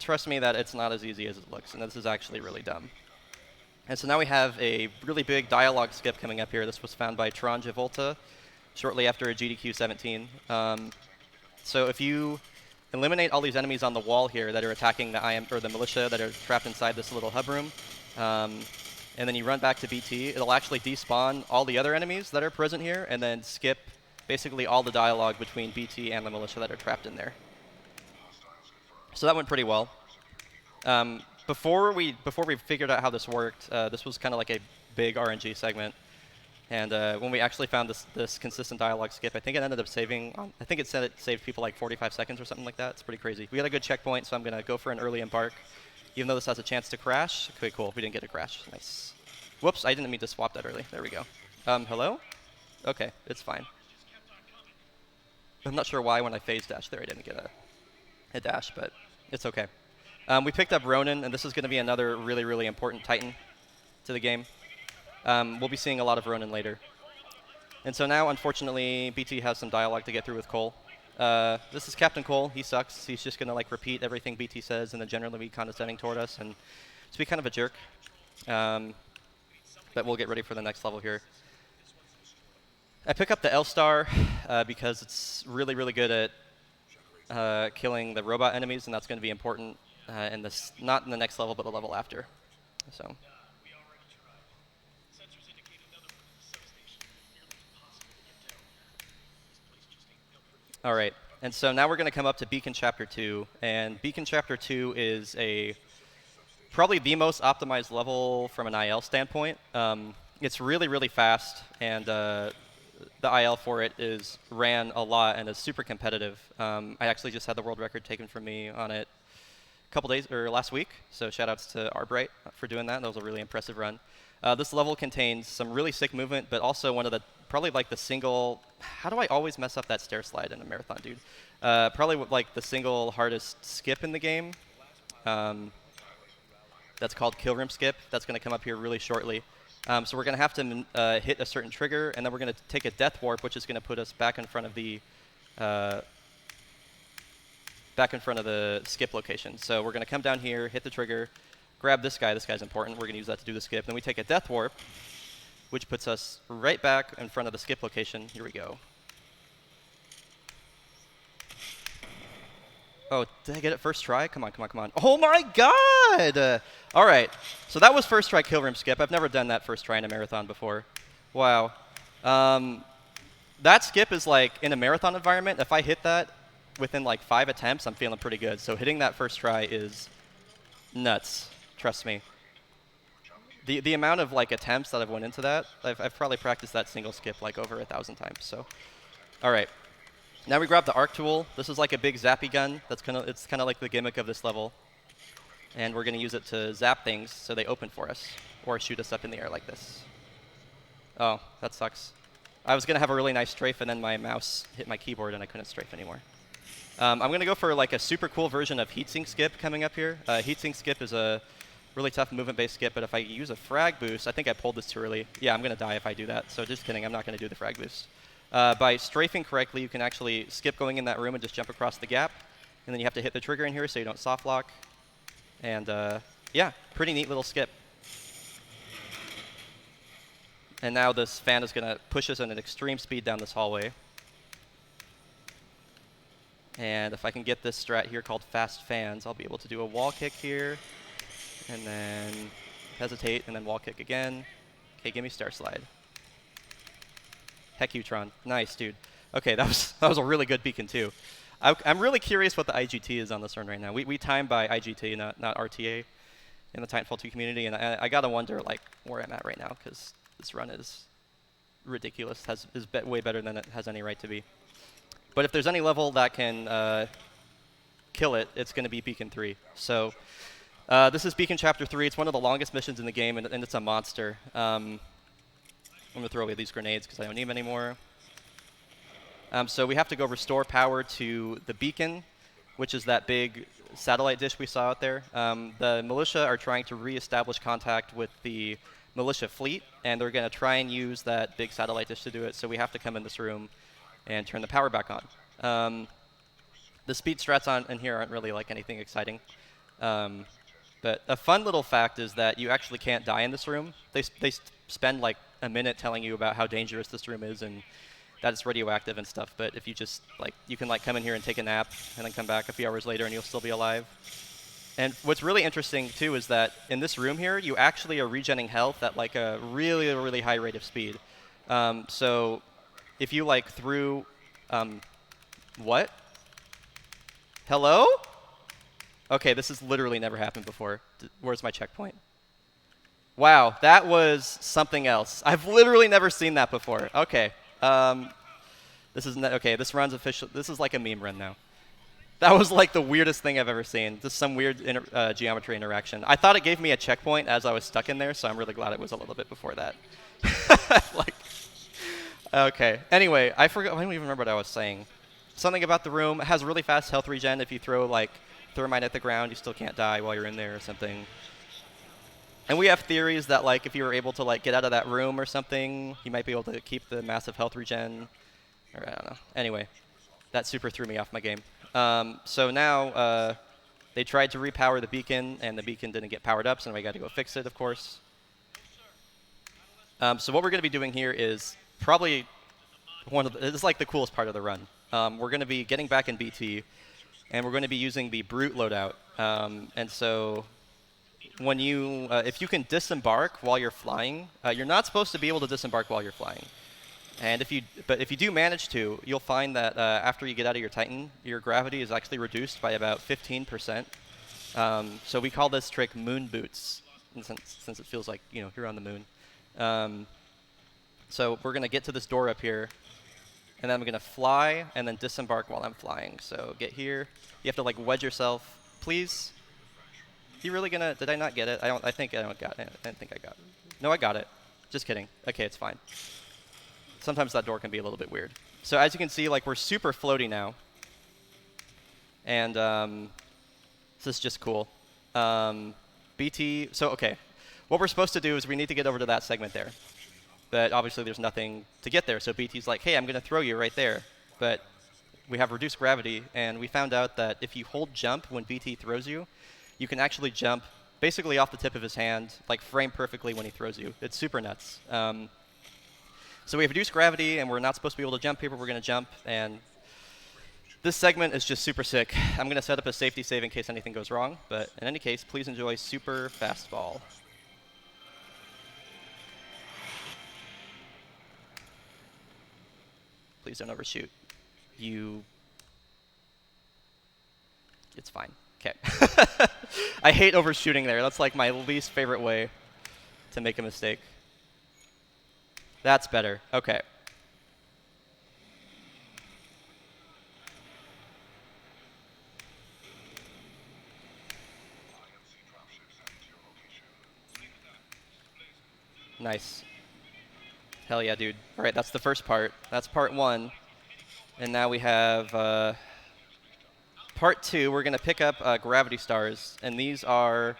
trust me that it's not as easy as it looks, and this is actually really dumb. And so now we have a really big dialogue skip coming up here. This was found by Tron Givolta shortly after a GDQ 17. So if you eliminate all these enemies on the wall here that are attacking the militia that are trapped inside this little hub room, and then you run back to BT, it'll actually despawn all the other enemies that are present here, and then skip basically all the dialogue between BT and the militia that are trapped in there. So that went pretty well. Before we figured out how this worked, this was kind of like a big RNG segment. And when we actually found this consistent dialogue skip, I think it ended up saving, I think it said it saved people like 45 seconds or something like that. It's pretty crazy. We got a good checkpoint, so I'm going to go for an early embark, even though this has a chance to crash. Okay, cool. We didn't get a crash. Nice. Whoops, I didn't mean to swap that early. There we go. Hello? Okay, it's fine. I'm not sure why when I phase dash there I didn't get a dash, but it's okay. We picked up Ronin, and this is going to be another really, really important Titan to the game. We'll be seeing a lot of Ronin later. And so now, unfortunately, BT has some dialogue to get through with Cole. This is Captain Cole. He sucks. He's just going to like repeat everything BT says and then generally be condescending toward us and just be kind of a jerk. but we'll get ready for the next level here. I pick up the L-Star because it's really, really good at killing the robot enemies, and that's going to be important in this, not in the next level, but the level after. So. All right, and so now we're going to come up to Beacon Chapter 2, and Beacon Chapter 2 is probably the most optimized level from an IL standpoint. It's really, really fast, and the IL for it ran a lot and is super competitive. I actually just had the world record taken from me on it a couple days, or last week, so shoutouts to Arbright for doing that. That was a really impressive run. This level contains some really sick movement, but also one of the, probably like the single, how do I always mess up that stair slide in a marathon, dude? Probably like the single hardest skip in the game. That's called Kill Room Skip. That's going to come up here really shortly. So we're going to have to hit a certain trigger, and then we're going to take a death warp, which is going to put us back in front of the skip location. So we're going to come down here, hit the trigger, grab this guy. This guy's important. We're going to use that to do the skip. Then we take a death warp, which puts us right back in front of the skip location. Here we go. Oh, did I get it first try? Come on, come on, come on. Oh my god! All right, so that was first try kill room skip. I've never done that first try in a marathon before. Wow. That skip is like, in a marathon environment, if I hit that within like 5 attempts, I'm feeling pretty good. So hitting that first try is nuts, trust me. The amount of like attempts that I've went into that, I've probably practiced that single skip like over 1,000 times, so. All right. Now we grab the arc tool. This is like a big zappy gun. It's kind of like the gimmick of this level. And we're going to use it to zap things so they open for us, or shoot us up in the air like this. Oh, that sucks. I was going to have a really nice strafe, and then my mouse hit my keyboard, and I couldn't strafe anymore. I'm going to go for like a super cool version of heatsink skip coming up here. Heatsink skip is a really tough movement-based skip, but if I use a frag boost, I think I pulled this too early. Yeah, I'm going to die if I do that, so just kidding. I'm not going to do the frag boost. By strafing correctly, you can actually skip going in that room and just jump across the gap. And then you have to hit the trigger in here so you don't soft lock. And yeah, pretty neat little skip. And now this fan is going to push us at an extreme speed down this hallway. And if I can get this strat here called fast fans, I'll be able to do a wall kick here. And then hesitate, and then wall kick again. Okay, give me star slide. Heck, Utron. Nice, dude. Okay, that was a really good beacon, too. I'm really curious what the IGT is on this run right now. We time by IGT, not RTA, in the Titanfall 2 community, and I gotta wonder like where I'm at right now, because this run is ridiculous. Is way better than it has any right to be. But if there's any level that can kill it, it's going to be Beacon 3. So this is Beacon Chapter 3. It's one of the longest missions in the game, and it's a monster. I'm going to throw away these grenades because I don't need them anymore. So we have to go restore power to the beacon, which is that big satellite dish we saw out there. The militia are trying to reestablish contact with the militia fleet, and they're going to try and use that big satellite dish to do it, so we have to come in this room and turn the power back on. The speed strats in here aren't really like anything exciting. But a fun little fact is that you actually can't die in this room. They spend like a minute telling you about how dangerous this room is and that it's radioactive and stuff. But if you just like, you can like come in here and take a nap and then come back a few hours later and you'll still be alive. And what's really interesting too is that in this room here, you actually are regenerating health at like a really, really high rate of speed. So if you like threw, what? Hello? Okay, this has literally never happened before. Where's my checkpoint? Wow, that was something else. I've literally never seen that before. Okay. Okay, this run's official. This is like a meme run now. That was like the weirdest thing I've ever seen. Just some weird geometry interaction. I thought it gave me a checkpoint as I was stuck in there, so I'm really glad it was a little bit before that. Like, okay. Anyway, I forgot. I don't even remember what I was saying. Something about the room. It has really fast health regen. If you throw like thermite at the ground, you still can't die while you're in there or something. And we have theories that like if you were able to like get out of that room or something, you might be able to keep the massive health regen. Or I don't know. Anyway, that super threw me off my game. So now they tried to repower the beacon, and the beacon didn't get powered up, so now we got to go fix it, of course. So what we're going to be doing here is probably it's like the coolest part of the run. We're going to be getting back in BT, and we're going to be using the Brute loadout. And so when you, if you can disembark while you're flying, you're not supposed to be able to disembark while you're flying. And if you do manage to, you'll find that after you get out of your Titan, your gravity is actually reduced by about 15%. So we call this trick moon boots, since it feels like you're on the moon. So we're gonna get to this door up here, and then I'm gonna fly and then disembark while I'm flying. So get here. You have to like wedge yourself, please. You really gonna? Did I not get it? I think I don't got it. I didn't think I got it. No, I got it. Just kidding. Okay, it's fine. Sometimes that door can be a little bit weird. So as you can see, like we're super floaty now, and this is just cool. BT. So okay, what we're supposed to do is we need to get over to that segment there, but obviously there's nothing to get there. So BT's like, hey, I'm gonna throw you right there, but we have reduced gravity, and we found out that if you hold jump when BT throws you, you can actually jump basically off the tip of his hand, like frame perfectly when he throws you. It's super nuts. So we have reduced gravity, and we're not supposed to be able to jump here, but we're going to jump. And this segment is just super sick. I'm going to set up a safety save in case anything goes wrong. But in any case, please enjoy super fastball. Please don't overshoot. It's fine. Okay. I hate overshooting there. That's like my least favorite way to make a mistake. That's better. Okay. Nice. Hell yeah, dude. All right, that's the first part. That's part one. And now we have part two. We're going to pick up gravity stars. And these are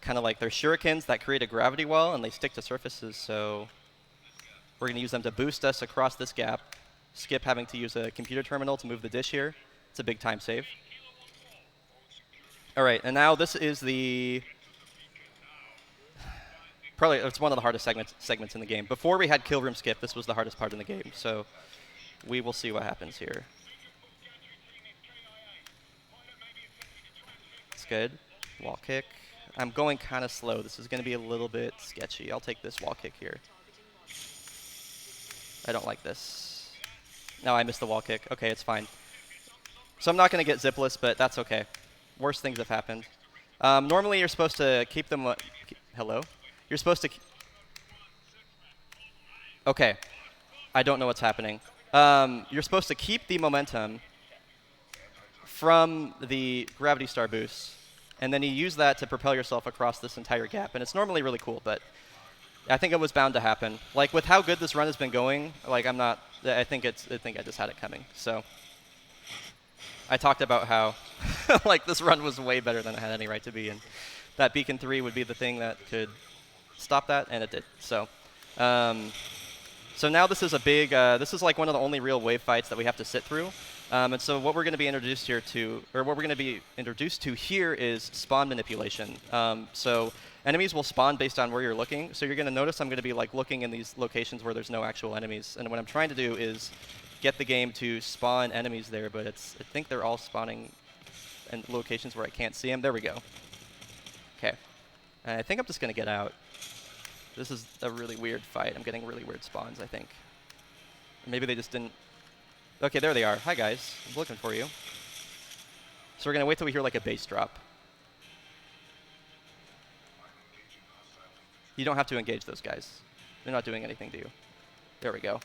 kind of like they're shurikens that create a gravity well, and they stick to surfaces. So we're going to use them to boost us across this gap. Skip having to use a computer terminal to move the dish here. It's a big time save. All right, and now this is the... Probably it's one of the hardest segments in the game. Before we had kill room skip, this was the hardest part in the game. So we will see what happens here. It's good. Wall kick. I'm going kind of slow. This is going to be a little bit sketchy. I'll take this wall kick here. I don't like this. No, I missed the wall kick. Okay, it's fine. So I'm not going to get zipless, but that's okay. Worse things have happened. Normally, you're supposed to keep them... Hello? You're supposed to... Okay. I don't know what's happening. You're supposed to keep the momentum from the gravity star boost, and then you use that to propel yourself across this entire gap. And it's normally really cool, but I think it was bound to happen. Like, with how good this run has been going, like, I think I just had it coming. So I talked about how, like, this run was way better than it had any right to be, and that Beacon 3 would be the thing that could stop that, and it did. So, so now this is a big, this is like one of the only real wave fights that we have to sit through. And so what we're going to be introduced here to, or what we're going to be introduced to here is spawn manipulation. So enemies will spawn based on where you're looking. So you're going to notice I'm going to be like looking in these locations where there's no actual enemies. And what I'm trying to do is get the game to spawn enemies there, but I think they're all spawning in locations where I can't see them. There we go. Okay. And I think I'm just going to get out. This is a really weird fight. I'm getting really weird spawns, I think. Maybe they just didn't... Okay, there they are. Hi, guys. I'm looking for you. So we're going to wait till we hear like a bass drop. You don't have to engage those guys. They're not doing anything to you. There we go.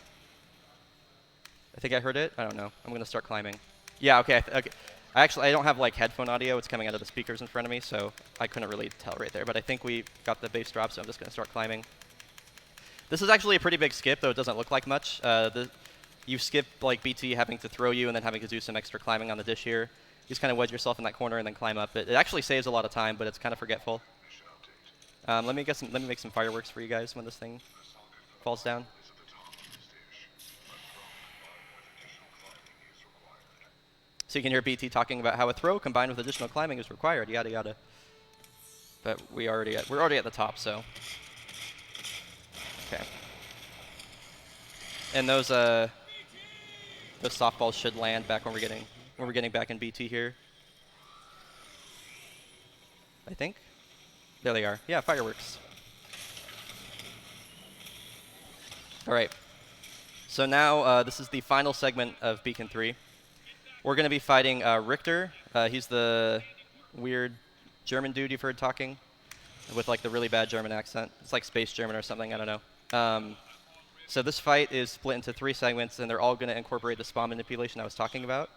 I think I heard it. I don't know. I'm going to start climbing. Yeah, okay. Okay. I don't have like headphone audio. It's coming out of the speakers in front of me, so I couldn't really tell right there. But I think we got the bass drop, so I'm just going to start climbing. This is actually a pretty big skip, though it doesn't look like much. You skip like BT having to throw you and then having to do some extra climbing on the dish here. You just kind of wedge yourself in that corner and then climb up. It actually saves a lot of time, but it's kind of forgetful. Let me make some fireworks for you guys when this thing falls down. So you can hear BT talking about how a throw combined with additional climbing is required, yada yada. But we're already at the top, so. Okay. And those softballs should land back when we're getting back in BT here. I think. There they are. Yeah, fireworks. All right. So now this is the final segment of Beacon 3. We're going to be fighting Richter. He's the weird German dude you've heard talking with like the really bad German accent. It's like space German or something, I don't know. So this fight is split into 3 segments, and they're all going to incorporate the spawn manipulation I was talking about.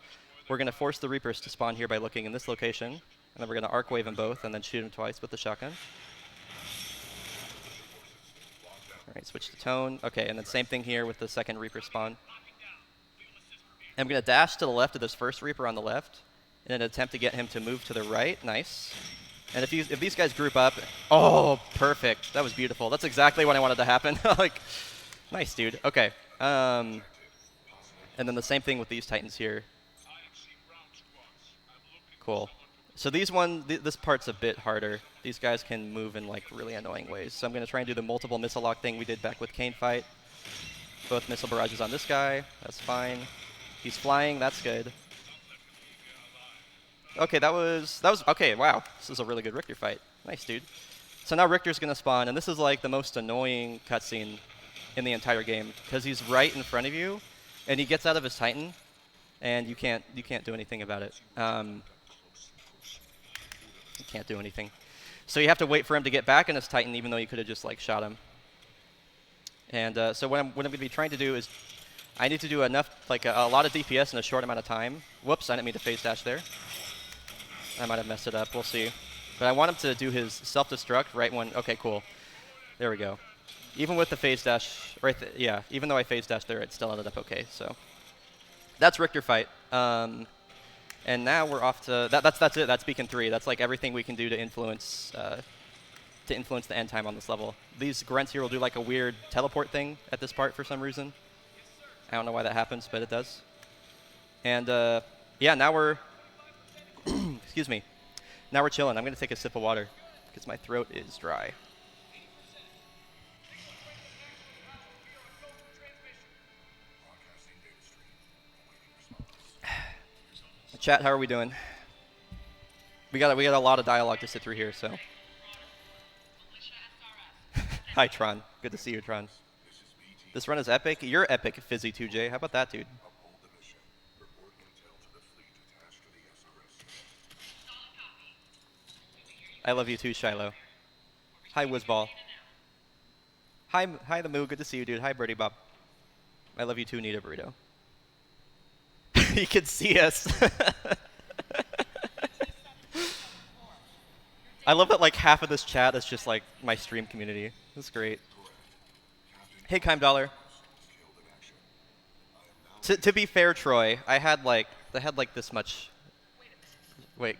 We're going to force the Reapers to spawn here by looking in this location, and then we're going to arc wave them both and then shoot them twice with the shotgun. All right, switch to tone. Okay, and then same thing here with the second Reaper spawn. I'm going to dash to the left of this first Reaper on the left in an attempt to get him to move to the right. Nice. And if these guys group up, oh, perfect. That was beautiful. That's exactly what I wanted to happen. Like, nice, dude. Okay. And then the same thing with these Titans here. Cool. So this part's a bit harder. These guys can move in like really annoying ways. So I'm going to try and do the multiple missile lock thing we did back with Kane fight. Both missile barrages on this guy. That's fine. He's flying. That's good. Okay, that was okay. Wow, this is a really good Richter fight. Nice, dude. So now Richter's going to spawn, and this is like the most annoying cutscene in the entire game because he's right in front of you, and he gets out of his Titan, and you can't do anything about it. You can't do anything. So you have to wait for him to get back in his Titan, even though you could have just like shot him. And so what I'm going to be trying to do is, I need to do enough, like a lot of DPS in a short amount of time. Whoops, I didn't mean to phase dash there. I might have messed it up. We'll see. But I want him to do his self-destruct right when. Okay, cool. There we go. Even with the phase dash, right? Yeah. Even though I phase dashed there, it still ended up okay. So that's Richter fight. And now we're off to that's it. That's Beacon 3. That's like everything we can do to influence the end time on this level. These grunts here will do like a weird teleport thing at this part for some reason. I don't know why that happens, but it does. And yeah, now we're excuse me. Now we're chilling. I'm going to take a sip of water because my throat is dry. Chat, how are we doing? We got a lot of dialogue to sit through here, so. Hi, Tron. Good to see you, Tron. This run is epic. You're epic, Fizzy2J. How about that, dude? I love you too, Shiloh. Hi, Whizball. Hi, the Moo. Good to see you, dude. Hi, Birdie Bob. I love you too, Nita Burrito. You can see us. I love that like half of this chat is just like my stream community. That's great. Hey, Kime Dollar. To be fair, Troy, I had like this much. Wait,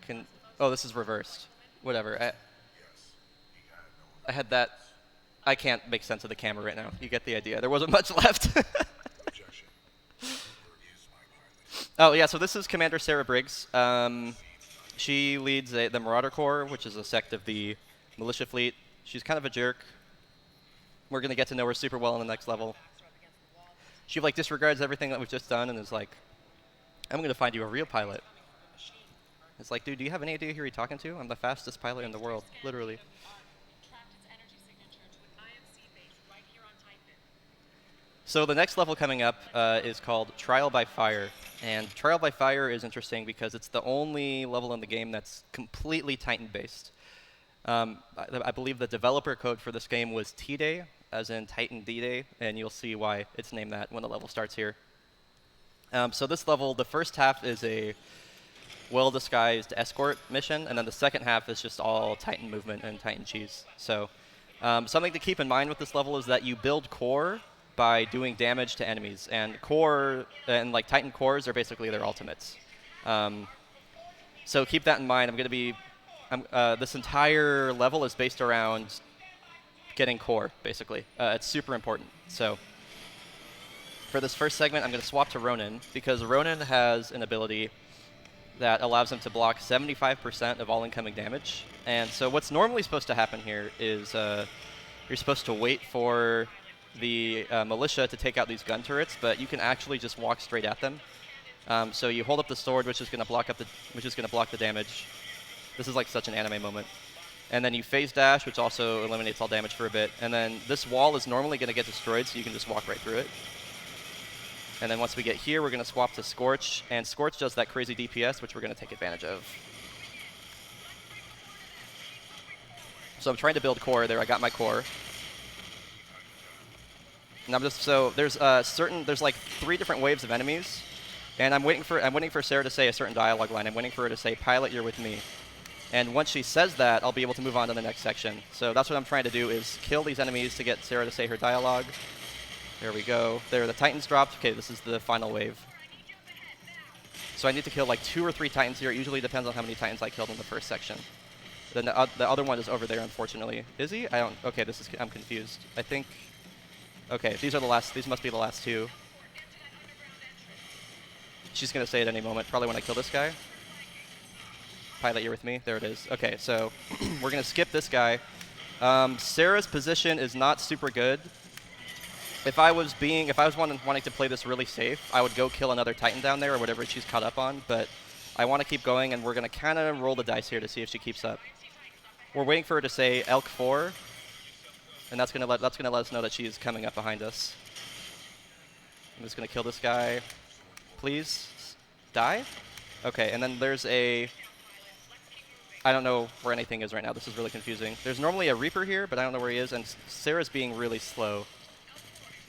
oh, this is reversed. Whatever. I had that. I can't make sense of the camera right now. You get the idea. There wasn't much left. Oh, yeah, so this is Commander Sarah Briggs. She leads the Marauder Corps, which is a sect of the militia fleet. She's kind of a jerk. We're going to get to know her super well in the next level. She like disregards everything that we've just done and is like, I'm going to find you a real pilot. It's like, dude, do you have any idea who you're talking to? I'm the fastest pilot in the world, literally. So the next level coming up is called Trial by Fire. And Trial by Fire is interesting because it's the only level in the game that's completely Titan-based. I believe the developer code for this game was T-Day, as in Titan D-Day, and you'll see why it's named that when the level starts here. So this level, the first half is a well-disguised escort mission, and then the second half is just all Titan movement and Titan cheese. So something to keep in mind with this level is that you build core by doing damage to enemies, and core and like Titan cores are basically their ultimates. So keep that in mind. This entire level is based around getting core, basically. It's super important. So for this first segment, I'm going to swap to Ronin because Ronin has an ability that allows him to block 75% of all incoming damage. And so what's normally supposed to happen here is you're supposed to wait for the militia to take out these gun turrets, but you can actually just walk straight at them. So you hold up the sword, which is going to block the damage. This is like such an anime moment. And then you phase dash, which also eliminates all damage for a bit. And then this wall is normally going to get destroyed, so you can just walk right through it. And then once we get here, we're going to swap to Scorch. And Scorch does that crazy DPS, which we're going to take advantage of. So I'm trying to build core there. I got my core. And I'm just there's like 3 different waves of enemies, and I'm waiting for Sarah to say a certain dialogue line. I'm waiting for her to say, "Pilot, you're with me." And once she says that, I'll be able to move on to the next section. So that's what I'm trying to do, is kill these enemies to get Sarah to say her dialogue. There we go. There, the Titans dropped. Okay, this is the final wave. So I need to kill like 2 or 3 Titans here. It usually depends on how many Titans I killed in the first section. Then the other one is over there, unfortunately. Is he? I don't. Okay, I'm confused. I think. Okay, these must be the last 2. She's gonna say at any moment, probably when I kill this guy. Pilot, you're with me? There it is. Okay, so we're going to skip this guy. Sarah's position is not super good. If I was wanting to play this really safe, I would go kill another Titan down there or whatever she's caught up on, but I want to keep going, and we're going to kind of roll the dice here to see if she keeps up. We're waiting for her to say Elk 4, and that's going to let us know that she's coming up behind us. I'm just going to kill this guy. Please die? Okay, and then there's a... I don't know where anything is right now. This is really confusing. There's normally a Reaper here, but I don't know where he is, and Sarah's being really slow.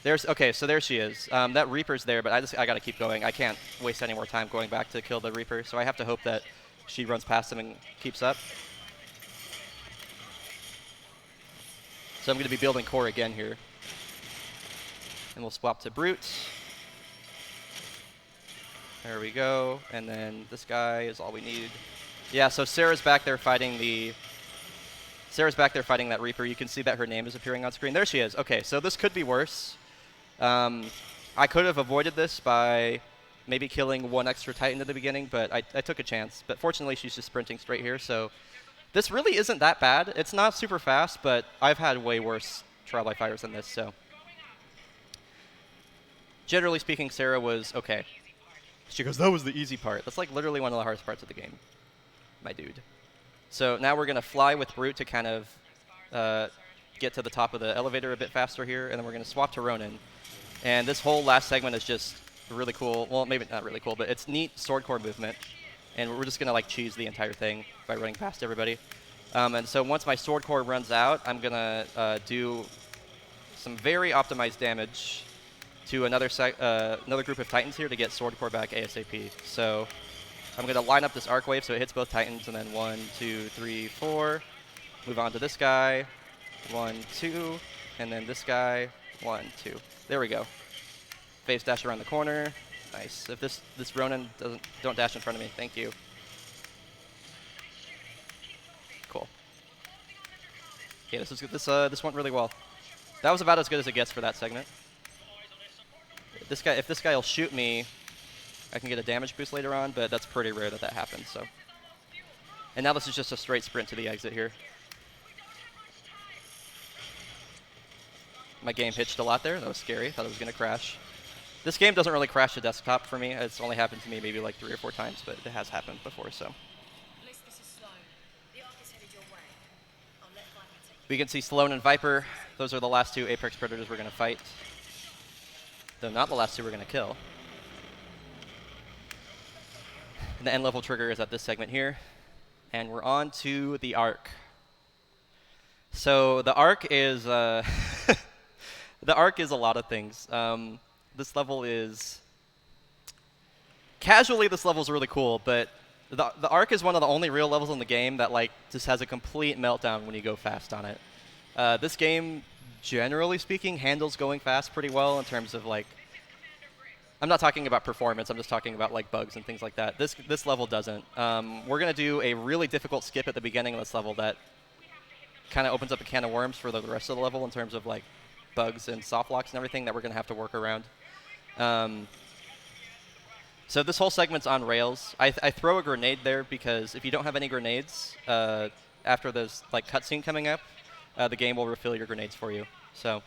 Okay, so there she is. That Reaper's there, but I got to keep going. I can't waste any more time going back to kill the Reaper, so I have to hope that she runs past him and keeps up. So I'm going to be building core again here. And we'll swap to Brute. There we go. And then this guy is all we need. Yeah, so Sarah's back there fighting that Reaper. You can see that her name is appearing on screen. There she is. Okay, so this could be worse. I could have avoided this by maybe killing 1 extra Titan at the beginning, but I took a chance. But fortunately, she's just sprinting straight here, so this really isn't that bad. It's not super fast, but I've had way worse trial by fires than this, so. Generally speaking, Sarah was okay. She goes, that was the easy part. That's like literally one of the hardest parts of the game, my dude. So now we're going to fly with Brute to kind of get to the top of the elevator a bit faster here, and then we're going to swap to Ronin. And this whole last segment is just really cool. Well, maybe not really cool, but it's neat sword core movement. And we're just going to like cheese the entire thing by running past everybody. And so once my sword core runs out, I'm going to do some very optimized damage to another group of Titans here to get sword core back ASAP. So I'm going to line up this arc wave so it hits both Titans, and then 1, 2, 3, 4. Move on to this guy. 1, 2. And then this guy. 1, 2. There we go. Phase dash around the corner. Nice. If this Ronin don't dash in front of me. Thank you. Cool. Yeah, this is good. This went really well. That was about as good as it gets for that segment. If this guy will shoot me, I can get a damage boost later on, but that's pretty rare that happens. So. And now this is just a straight sprint to the exit here. My game hitched a lot there. That was scary. Thought it was going to crash. This game doesn't really crash the desktop for me. It's only happened to me maybe like 3 or 4 times, but it has happened before, so. We can see Sloan and Viper. Those are the last 2 Apex Predators we're going to fight. Though not the last 2 we're going to kill. And the end level trigger is at this segment here. And we're on to the Arc. So the Arc is the Arc is a lot of things. This level is casually this level is really cool, but the Arc is one of the only real levels in the game that like just has a complete meltdown when you go fast on it. This game, generally speaking, handles going fast pretty well in terms of like, I'm not talking about performance, I'm just talking about like bugs and things like that. This level doesn't. We're going to do a really difficult skip at the beginning of this level that kind of opens up a can of worms for the rest of the level in terms of like bugs and soft locks and everything that we're going to have to work around. So this whole segment's on rails. I throw a grenade there because if you don't have any grenades, after this like cutscene coming up, the game will refill your grenades for you. So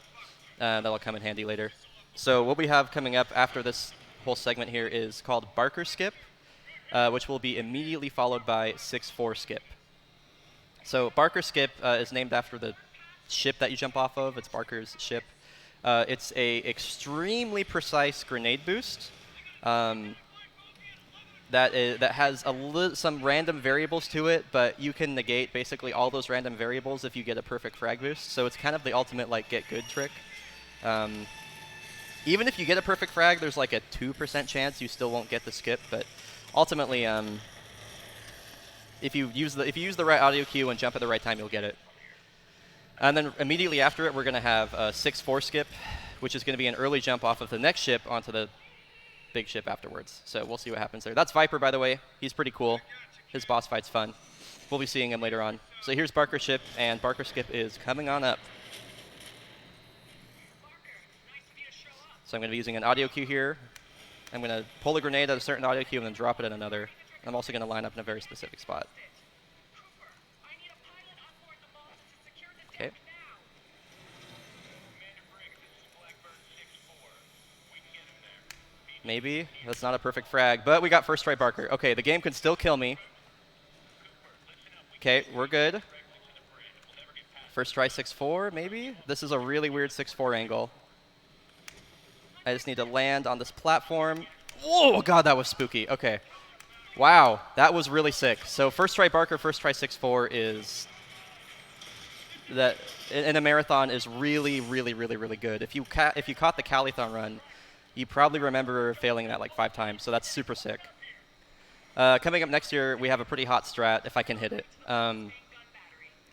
That'll come in handy later. So what we have coming up after this whole segment here is called Barker Skip, which will be immediately followed by 6-4 Skip. So Barker Skip is named after the ship that you jump off of. It's Barker's ship. It's a extremely precise grenade boost that has some random variables to it, but you can negate basically all those random variables if you get a perfect frag boost. So it's kind of the ultimate like get good trick. Even if you get a perfect frag, there's like a 2% chance you still won't get the skip, but ultimately, if you use the right audio cue and jump at the right time, you'll get it. And then immediately after it, we're going to have a 6-4 skip, which is going to be an early jump off of the next ship onto the big ship afterwards. So we'll see what happens there. That's Viper, by the way. He's pretty cool. His boss fight's fun. We'll be seeing him later on. So here's Barker ship, and Barker skip is coming on up. So I'm going to be using an audio cue here. I'm going to pull a grenade at a certain audio cue and then drop it at another. I'm also going to line up in a very specific spot. Okay. Maybe. That's not a perfect frag, but we got first try Barker. Okay, the game can still kill me. Okay, we're good. First try 6-4, maybe? This is a really weird 6-4 angle. I just need to land on this platform. Whoa, God, that was spooky. Okay. Wow, that was really sick. So first try Barker, first try 6-4 is... that in a marathon is really, really, really, really good. If you caught the Calithon run, you probably remember failing that like 5 times, so that's super sick. Coming up next year, we have a pretty hot strat, if I can hit it.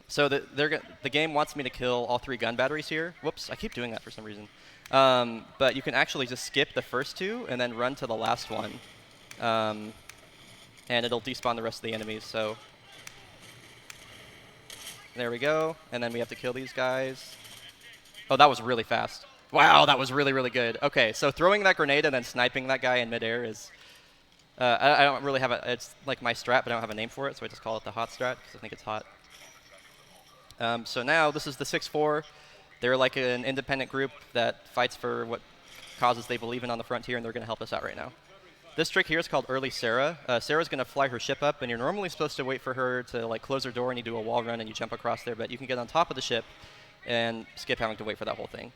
So the game wants me to kill all 3 gun batteries here. Whoops, I keep doing that for some reason. But you can actually just skip the first 2 and then run to the last one. And it'll despawn the rest of the enemies, so... There we go, and then we have to kill these guys. Oh, that was really fast. Wow, that was really, really good. Okay, so throwing that grenade and then sniping that guy in midair is... I don't really have a... It's like my strat, but I don't have a name for it, so I just call it the hot strat, because I think it's hot. So now, this is the 6-4. They're like an independent group that fights for what causes they believe in on the frontier, and they're going to help us out right now. This trick here is called Early Sarah. Sarah's going to fly her ship up, and you're normally supposed to wait for her to like close her door and you do a wall run and you jump across there, but you can get on top of the ship and skip having to wait for that whole thing.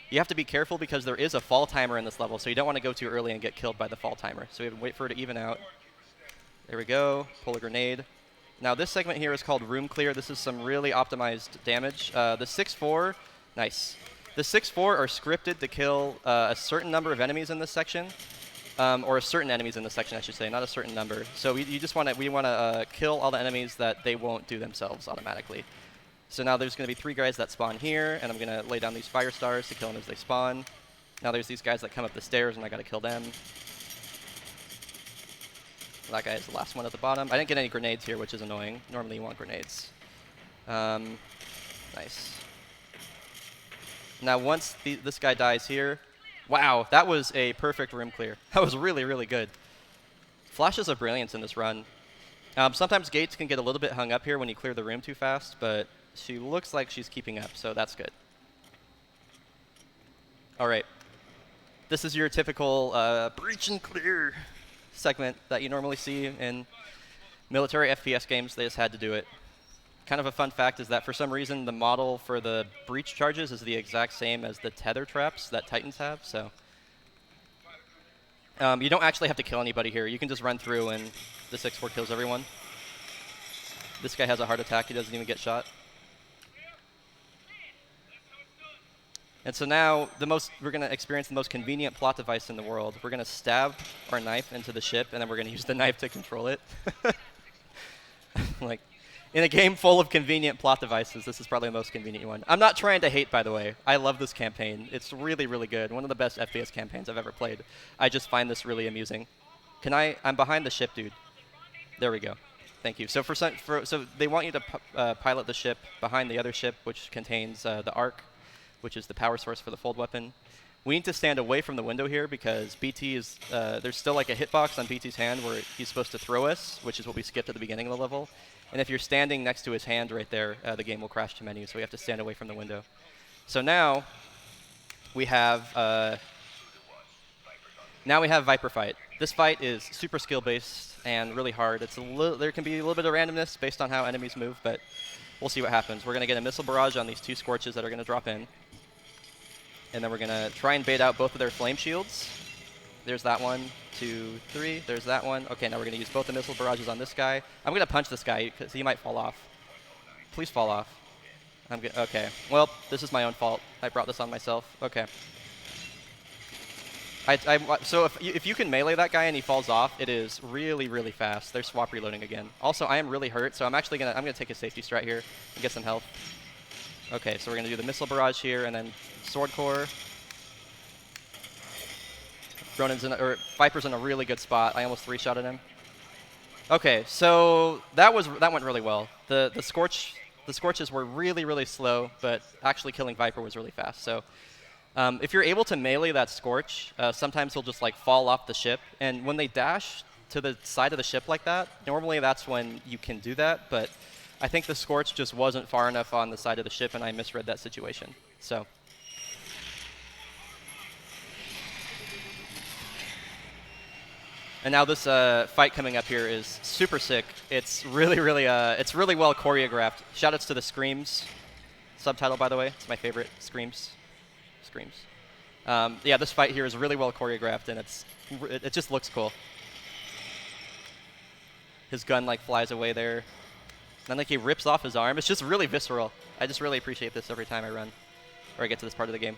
You have to be careful because there is a fall timer in this level, so you don't want to go too early and get killed by the fall timer. So we have to wait for her to even out. There we go. Pull a grenade. Now this segment here is called Room Clear. This is some really optimized damage. The 6-4, nice. The 6-4 are scripted to kill a certain number of enemies in this section. Or certain enemies in this section, I should say, not a certain number. So we want to kill all the enemies that they won't do themselves automatically. So now there's going to be 3 guys that spawn here, and I'm going to lay down these fire stars to kill them as they spawn. Now there's these guys that come up the stairs, and I got to kill them. That guy is the last one at the bottom. I didn't get any grenades here, which is annoying. Normally you want grenades. Nice. Now once this guy dies here, wow, that was a perfect room clear. That was really, really good. Flashes of brilliance in this run. Sometimes Gates can get a little bit hung up here when you clear the room too fast, but she looks like she's keeping up, so that's good. All right. This is your typical breach and clear segment that you normally see in military FPS games. They just had to do it. Kind of a fun fact is that for some reason the model for the breach charges is the exact same as the tether traps that Titans have, so you don't actually have to kill anybody here. You can just run through and the 6-4 kills everyone. This guy has a heart attack. He doesn't even get shot. And so now we're going to experience the most convenient plot device in the world. We're going to stab our knife into the ship, and then we're going to use the knife to control it. Like, in a game full of convenient plot devices, this is probably the most convenient one. I'm not trying to hate, by the way. I love this campaign. It's really, really good. One of the best FPS campaigns I've ever played. I just find this really amusing. I'm behind the ship, dude. There we go. Thank you. So so they want you to pilot the ship behind the other ship, which contains the Arc, which is the power source for the fold weapon. We need to stand away from the window here because BT is, there's still like a hitbox on BT's hand where he's supposed to throw us, which is what we skipped at the beginning of the level. And if you're standing next to his hand right there, the game will crash to menu, so we have to stand away from the window. So now, we have now we have Viper fight. This fight is super skill based and really hard. It's there can be a little bit of randomness based on how enemies move, but we'll see what happens. We're gonna get a missile barrage on these 2 Scorches that are gonna drop in, and then we're gonna try and bait out both of their flame shields. There's that 1, 2, 3. There's that one. Okay, now we're gonna use both the missile barrages on this guy. I'm gonna punch this guy because he might fall off. Please fall off. I'm good. Okay. Well, this is my own fault. I brought this on myself. Okay. So if you can melee that guy and he falls off, it is really, really fast. They're swap reloading again. Also, I am really hurt, so I'm gonna take a safety strat here and get some health. Okay, so we're gonna do the missile barrage here and then sword core. Viper's in a really good spot. I almost 3-shotted him. Okay, so that went really well. The Scorches were really, really slow, but actually killing Viper was really fast. So if you're able to melee that Scorch, sometimes he'll just like fall off the ship. And when they dash to the side of the ship like that, normally that's when you can do that. But I think the Scorch just wasn't far enough on the side of the ship, and I misread that situation. So. And now this fight coming up here is super sick. It's really, really, it's really well choreographed. Shoutouts to the Screams subtitle, by the way. It's my favorite. Screams. Yeah, this fight here is really well choreographed, and it just looks cool. His gun like flies away there. Then like he rips off his arm. It's just really visceral. I just really appreciate this every time I run, or I get to this part of the game.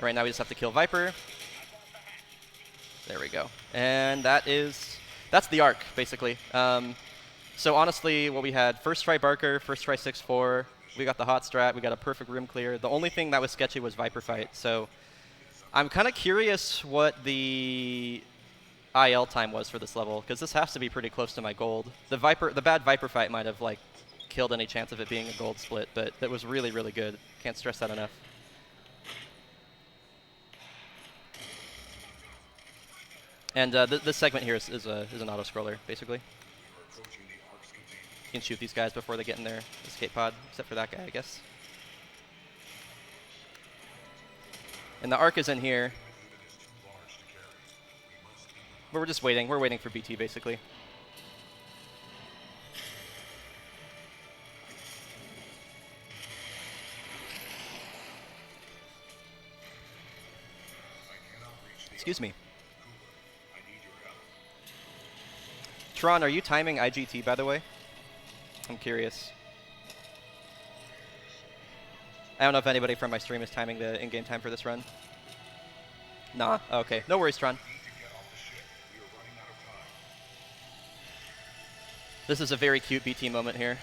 All right, now we just have to kill Viper. There we go. And that's the arc, basically. So honestly, what we had, first try Barker, first try 6-4. We got the hot strat. We got a perfect room clear. The only thing that was sketchy was Viper fight. So I'm kind of curious what the IL time was for this level, because this has to be pretty close to my gold. The bad Viper fight might have like killed any chance of it being a gold split, but that was really, really good. Can't stress that enough. And this segment here is an auto-scroller, basically. You can shoot these guys before they get in their escape pod, except for that guy, I guess. And the arc is in here. But we're just waiting. We're waiting for BT, basically. Excuse me. Tron, are you timing IGT, by the way? I'm curious. I don't know if anybody from my stream is timing the in-game time for this run. Nah? Okay. No worries, Tron. This is a very cute BT moment here.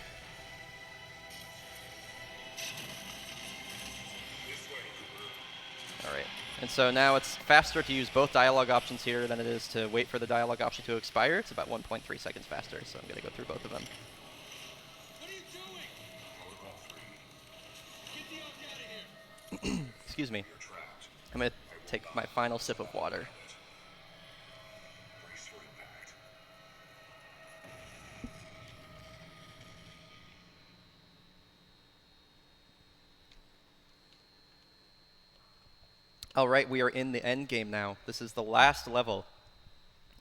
All right. And so now it's faster to use both dialogue options here than it is to wait for the dialogue option to expire. It's about 1.3 seconds faster, so I'm going to go through both of them. What are you doing? Excuse me. I'm going to take my final sip of water. All right, we are in the end game now. This is the last level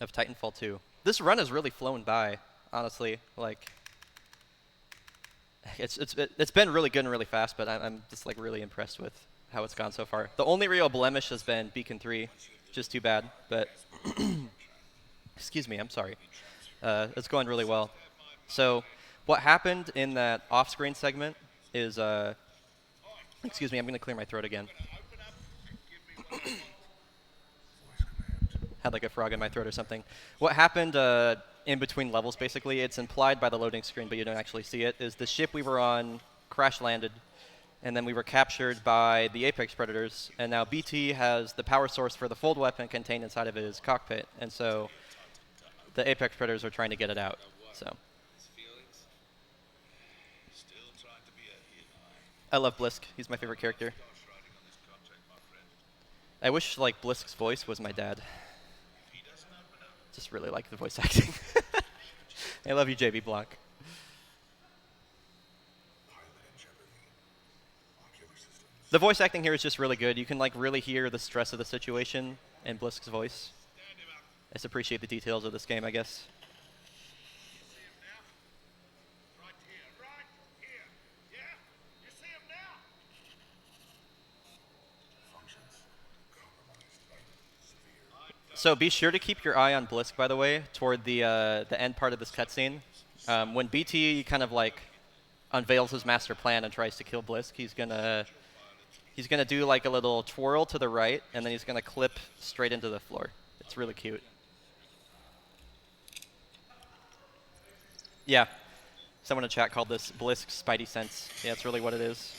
of Titanfall 2. This run has really flown by, honestly. Like, it's been really good and really fast, but I'm just like really impressed with how it's gone so far. The only real blemish has been Beacon 3, just too bad. But excuse me, I'm sorry. It's going really well. So what happened in that off-screen segment is, excuse me, I'm going to clear my throat again. Had like a frog in my throat or something. What happened in between levels, basically, it's implied by the loading screen, but you don't actually see it, is the ship we were on crash landed, and then we were captured by the Apex Predators, and now BT has the power source for the fold weapon contained inside of his cockpit, and so the Apex Predators are trying to get it out. So I love Blisk. He's my favorite character. I wish like Blisk's voice was my dad. Just really like the voice acting. I love you, JB Block. The voice acting here is just really good. You can like really hear the stress of the situation in Blisk's voice. I just appreciate the details of this game, I guess. See him now? Right here. Right here. Yeah? You see him now? So be sure to keep your eye on Blisk, by the way, toward the end part of this cutscene. When BT kind of like unveils his master plan and tries to kill Blisk, he's gonna do like a little twirl to the right, and then he's gonna clip straight into the floor. It's really cute. Yeah, someone in chat called this Blisk's Spidey Sense. Yeah, it's really what it is.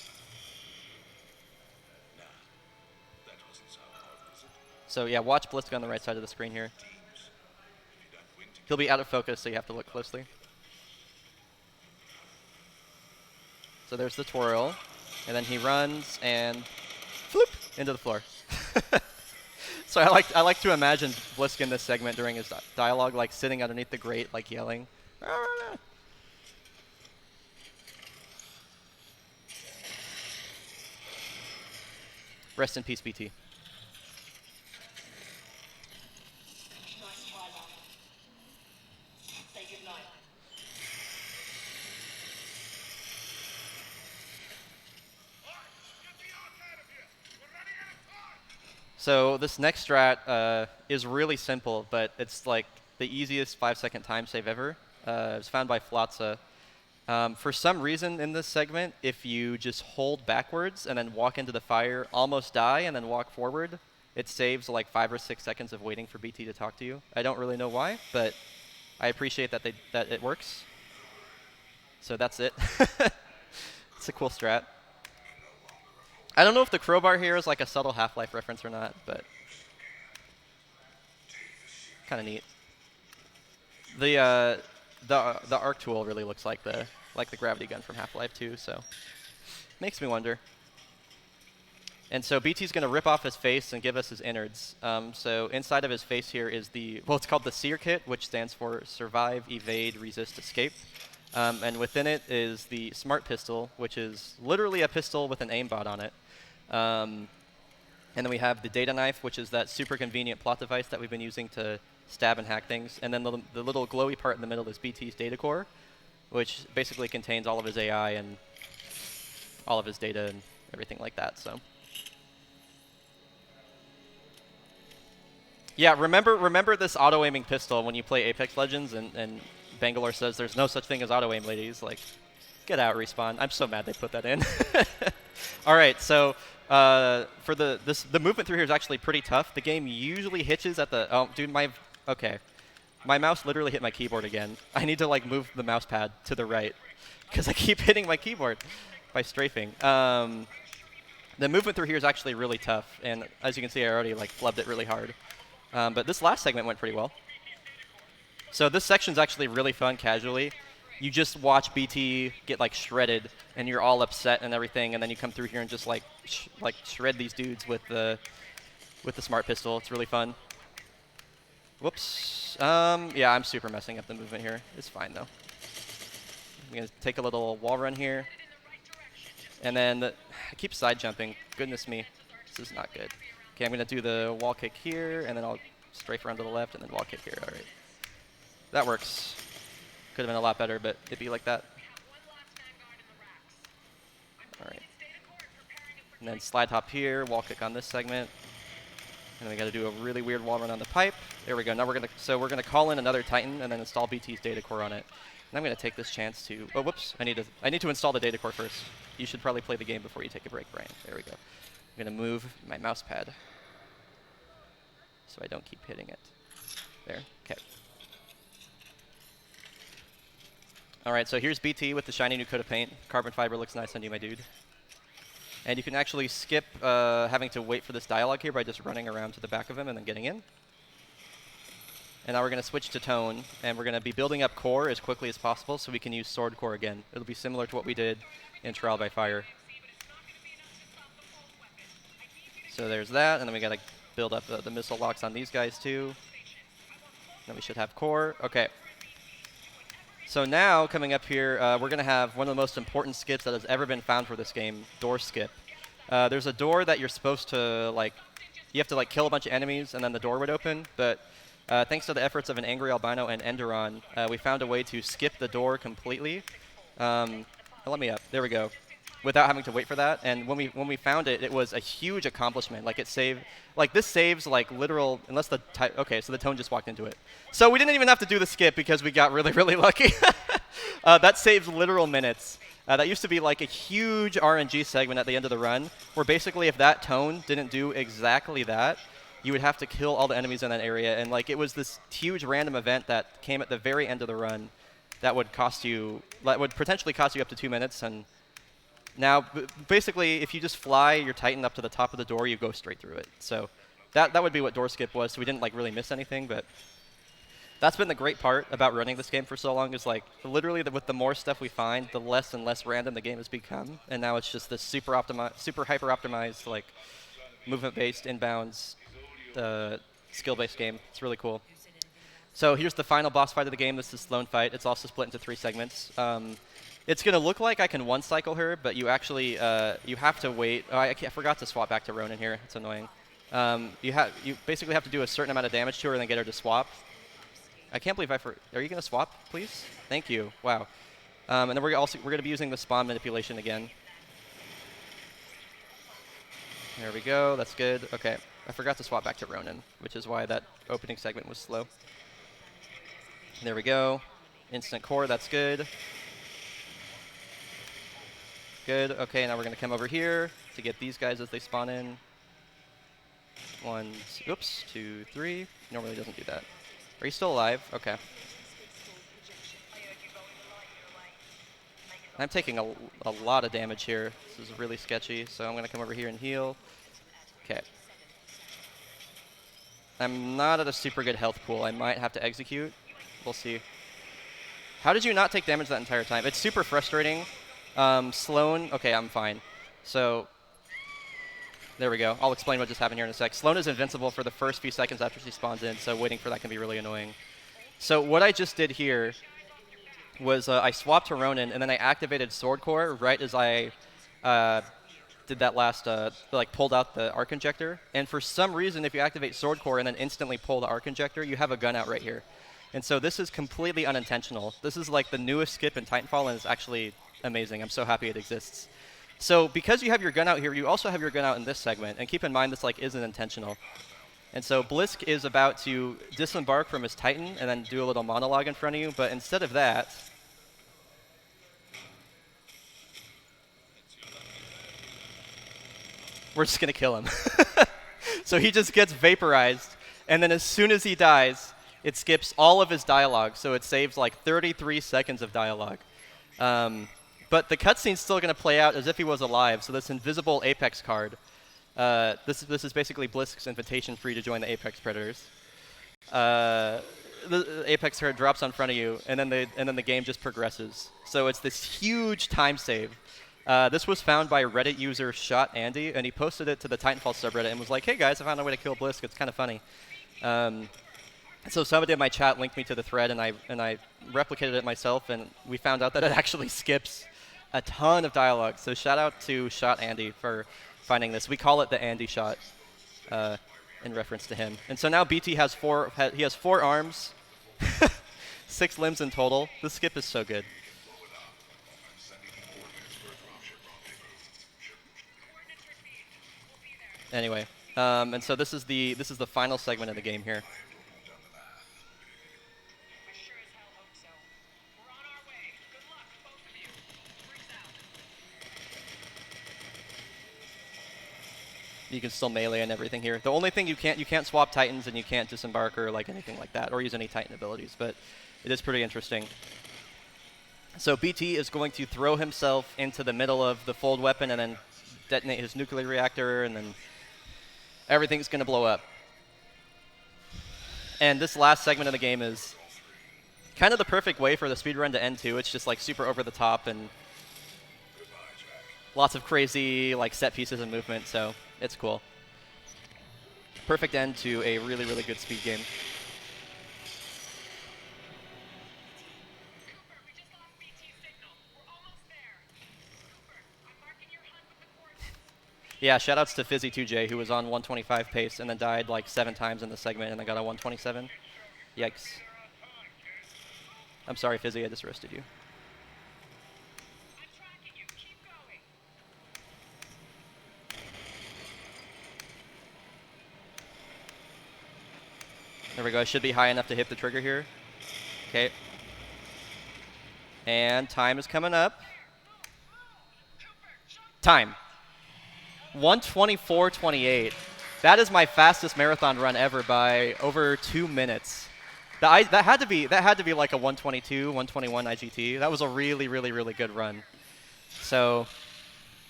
So yeah, watch Blisk on the right side of the screen here. He'll be out of focus, so you have to look closely. So there's the twirl, and then he runs and floop into the floor. So I like to imagine Blisk in this segment during his dialogue, like sitting underneath the grate, like yelling. Rest in peace, BT. Nice try, lad. Say goodnight. Get the arc out of here. We're running out of time. So this next strat is really simple, but it's like the easiest 5-second time save ever. It's found by Flatza. For some reason in this segment, if you just hold backwards and then walk into the fire, almost die, and then walk forward, it saves like 5 or 6 seconds of waiting for BT to talk to you. I don't really know why, but I appreciate that it works. So that's it. It's a cool strat. I don't know if the crowbar here is like a subtle Half-Life reference or not, but kind of neat. The arc tool really looks like the gravity gun from Half-Life 2, so makes me wonder. And so BT's going to rip off his face and give us his innards. So inside of his face here is it's called the SEER kit, which stands for Survive, Evade, Resist, Escape. And within it is the Smart Pistol, which is literally a pistol with an aimbot on it. And then we have the Data Knife, which is that super convenient plot device that we've been using to stab and hack things. And then the little glowy part in the middle is BT's data core, which basically contains all of his AI and all of his data and everything like that. So yeah, remember this auto-aiming pistol when you play Apex Legends, and Bangalore says there's no such thing as auto-aim, ladies. Like, get out, Respawn. I'm so mad they put that in. All right, so for the movement through here is actually pretty tough. The game usually hitches at the okay. My mouse literally hit my keyboard again. I need to like move the mouse pad to the right because I keep hitting my keyboard by strafing. The movement through here is actually really tough, and as you can see, I already like flubbed it really hard. But this last segment went pretty well. So this section's actually really fun casually. You just watch BT get like shredded, and you're all upset and everything, and then you come through here and just like shred these dudes with the Smart Pistol. It's really fun. Whoops. Yeah, I'm super messing up the movement here. It's fine though. I'm gonna take a little wall run here, and then I keep side jumping. Goodness me, this is not good. Okay, I'm gonna do the wall kick here, and then I'll strafe around to the left, and then wall kick here. All right, that works. Could have been a lot better, but it'd be like that. All right, and then slide hop here, wall kick on this segment. And we got to do a really weird wall run on the pipe. There we go. Now we're gonna call in another Titan and then install BT's data core on it. And I'm gonna take this chance to. Oh, whoops! I need to install the data core first. You should probably play the game before you take a break, Brian. There we go. I'm gonna move my mouse pad so I don't keep hitting it. There. Okay. All right. So here's BT with the shiny new coat of paint. Carbon fiber looks nice on you, my dude. And you can actually skip having to wait for this dialogue here by just running around to the back of him and then getting in. And now we're going to switch to tone, and we're going to be building up core as quickly as possible so we can use sword core again. It'll be similar to what we did in Trial by Fire. So there's that, and then we got to build up the missile locks on these guys too. Then we should have core. Okay. So now, coming up here, we're going to have one of the most important skips that has ever been found for this game, door skip. There's a door that you're supposed to, like, you have to, like, kill a bunch of enemies and then the door would open, but thanks to the efforts of an angry albino and Enderon, we found a way to skip the door completely. Let me up. There we go. Without having to wait for that, and when we found it, it was a huge accomplishment. Like it saved, like this saves like literal, unless the okay, so the tone just walked into it. So we didn't even have to do the skip because we got really really lucky. That saves literal minutes. That used to be like a huge RNG segment at the end of the run, where basically if that tone didn't do exactly that, you would have to kill all the enemies in that area, and like it was this huge random event that came at the very end of the run, that would potentially cost you up to 2 minutes. And now, basically, if you just fly your Titan up to the top of the door, you go straight through it. So that would be what door skip was. So we didn't like really miss anything, but that's been the great part about running this game for so long. Is like literally with the more stuff we find, the less and less random the game has become, and now it's just this super hyper optimized like movement-based inbounds, skill-based game. It's really cool. So here's the final boss fight of the game. This is Lone Fight. It's also split into 3 segments. It's going to look like I can one-cycle her, but you actually you have to wait. Oh, I forgot to swap back to Ronin here. It's annoying. You basically have to do a certain amount of damage to her and then get her to swap. I can't believe are you going to swap, please? Thank you. Wow. And then we're going to be using the spawn manipulation again. There we go. That's good. Okay. I forgot to swap back to Ronin, which is why that opening segment was slow. There we go. Instant core. That's good. Good. Okay, now we're going to come over here to get these guys as they spawn in. 1, oops, 2, 3. Normally doesn't do that. Are you still alive? Okay. I'm taking a lot of damage here. This is really sketchy, so I'm going to come over here and heal. Okay. I'm not at a super good health pool. I might have to execute. We'll see. How did you not take damage that entire time? It's super frustrating. Sloan, okay, I'm fine. So, there we go. I'll explain what just happened here in a sec. Sloan is invincible for the first few seconds after she spawns in, so waiting for that can be really annoying. So what I just did here was I swapped to Ronin, and then I activated Sword Core right as I did that last, like pulled out the arc injector. And for some reason, if you activate Sword Core and then instantly pull the arc injector, you have a gun out right here. And so this is completely unintentional. This is like the newest skip in Titanfall, and it's actually amazing. I'm so happy it exists. So because you have your gun out here, you also have your gun out in this segment. And keep in mind, this like isn't intentional. And so Blisk is about to disembark from his Titan and then do a little monologue in front of you. But instead of that, we're just going to kill him. So he just gets vaporized. And then as soon as he dies, it skips all of his dialogue. So it saves like 33 seconds of dialogue. But the cutscene's still going to play out as if he was alive. So this invisible Apex card, this is basically Blisk's invitation for you to join the Apex Predators. The Apex card drops on front of you, and then the game just progresses. So it's this huge time save. This was found by Reddit user Shot Andy, and he posted it to the Titanfall subreddit and was like, "Hey guys, I found a way to kill Blisk. It's kind of funny." So somebody in my chat linked me to the thread, and I replicated it myself, and we found out that it actually skips a ton of dialogue. So shout out to Shot Andy for finding this. We call it the Andy shot in reference to him. And so now BT has four arms, 6 limbs in total. This skip is so good. Anyway, and so this is the final segment of the game here. I sure as hell hope so. We're on our way. Good luck, both of you. Freeze out. You can still melee and everything here. The only thing you can't swap Titans, and you can't disembark or like anything like that, or use any Titan abilities, but it is pretty interesting. So BT is going to throw himself into the middle of the fold weapon and then detonate his nuclear reactor, and then everything's going to blow up. And this last segment of the game is kind of the perfect way for the speedrun to end too. It's just like super over the top and lots of crazy like set pieces and movement, so it's cool. Perfect end to a really, really good speed game. Cooper, we just lost BT signal. We're almost there. Cooper, I'm marking your HUD with the coordinates. Yeah, shoutouts to Fizzy2J, who was on 125 pace and then died like 7 times in the segment and then got a 127. Yikes. I'm sorry, Fizzy, I just roasted you. I'm tracking you. Keep going. There we go. I should be high enough to hit the trigger here. Okay. And time is coming up. Time. 1:24:28. That is my fastest marathon run ever by over 2 minutes. That had to be like a 1:22, 1:21 IGT. That was a really, really, really good run. So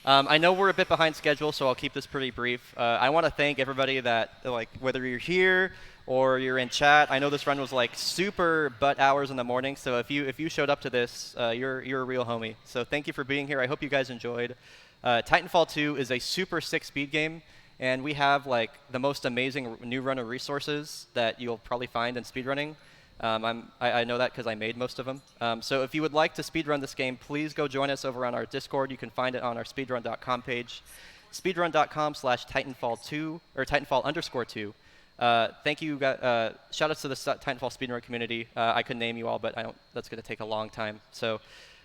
I know we're a bit behind schedule, so I'll keep this pretty brief. I want to thank everybody that, like, whether you're here or you're in chat. I know this run was like super butt hours in the morning, so if you showed up to this, you're a real homie. So thank you for being here. I hope you guys enjoyed. Titanfall 2 is a super sick speed game, and we have like the most amazing new runner resources that you'll probably find in speedrunning. I know that because I made most of them. So if you would like to speedrun this game, please go join us over on our Discord. You can find it on our speedrun.com page, speedrun.com/Titanfall2 or Titanfall_2. Thank you. Shout outs to the Titanfall speedrun community. I could name you all, but that's going to take a long time. So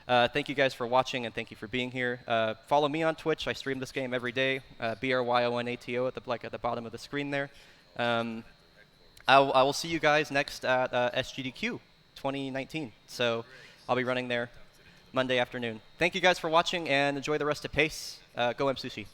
thank you guys for watching and thank you for being here. Follow me on Twitch. I stream this game every day. BRYONATO at the bottom of the screen there. I will see you guys next at SGDQ 2019. So I'll be running there Monday afternoon. Thank you guys for watching and enjoy the rest of PACE. Go M Sushi.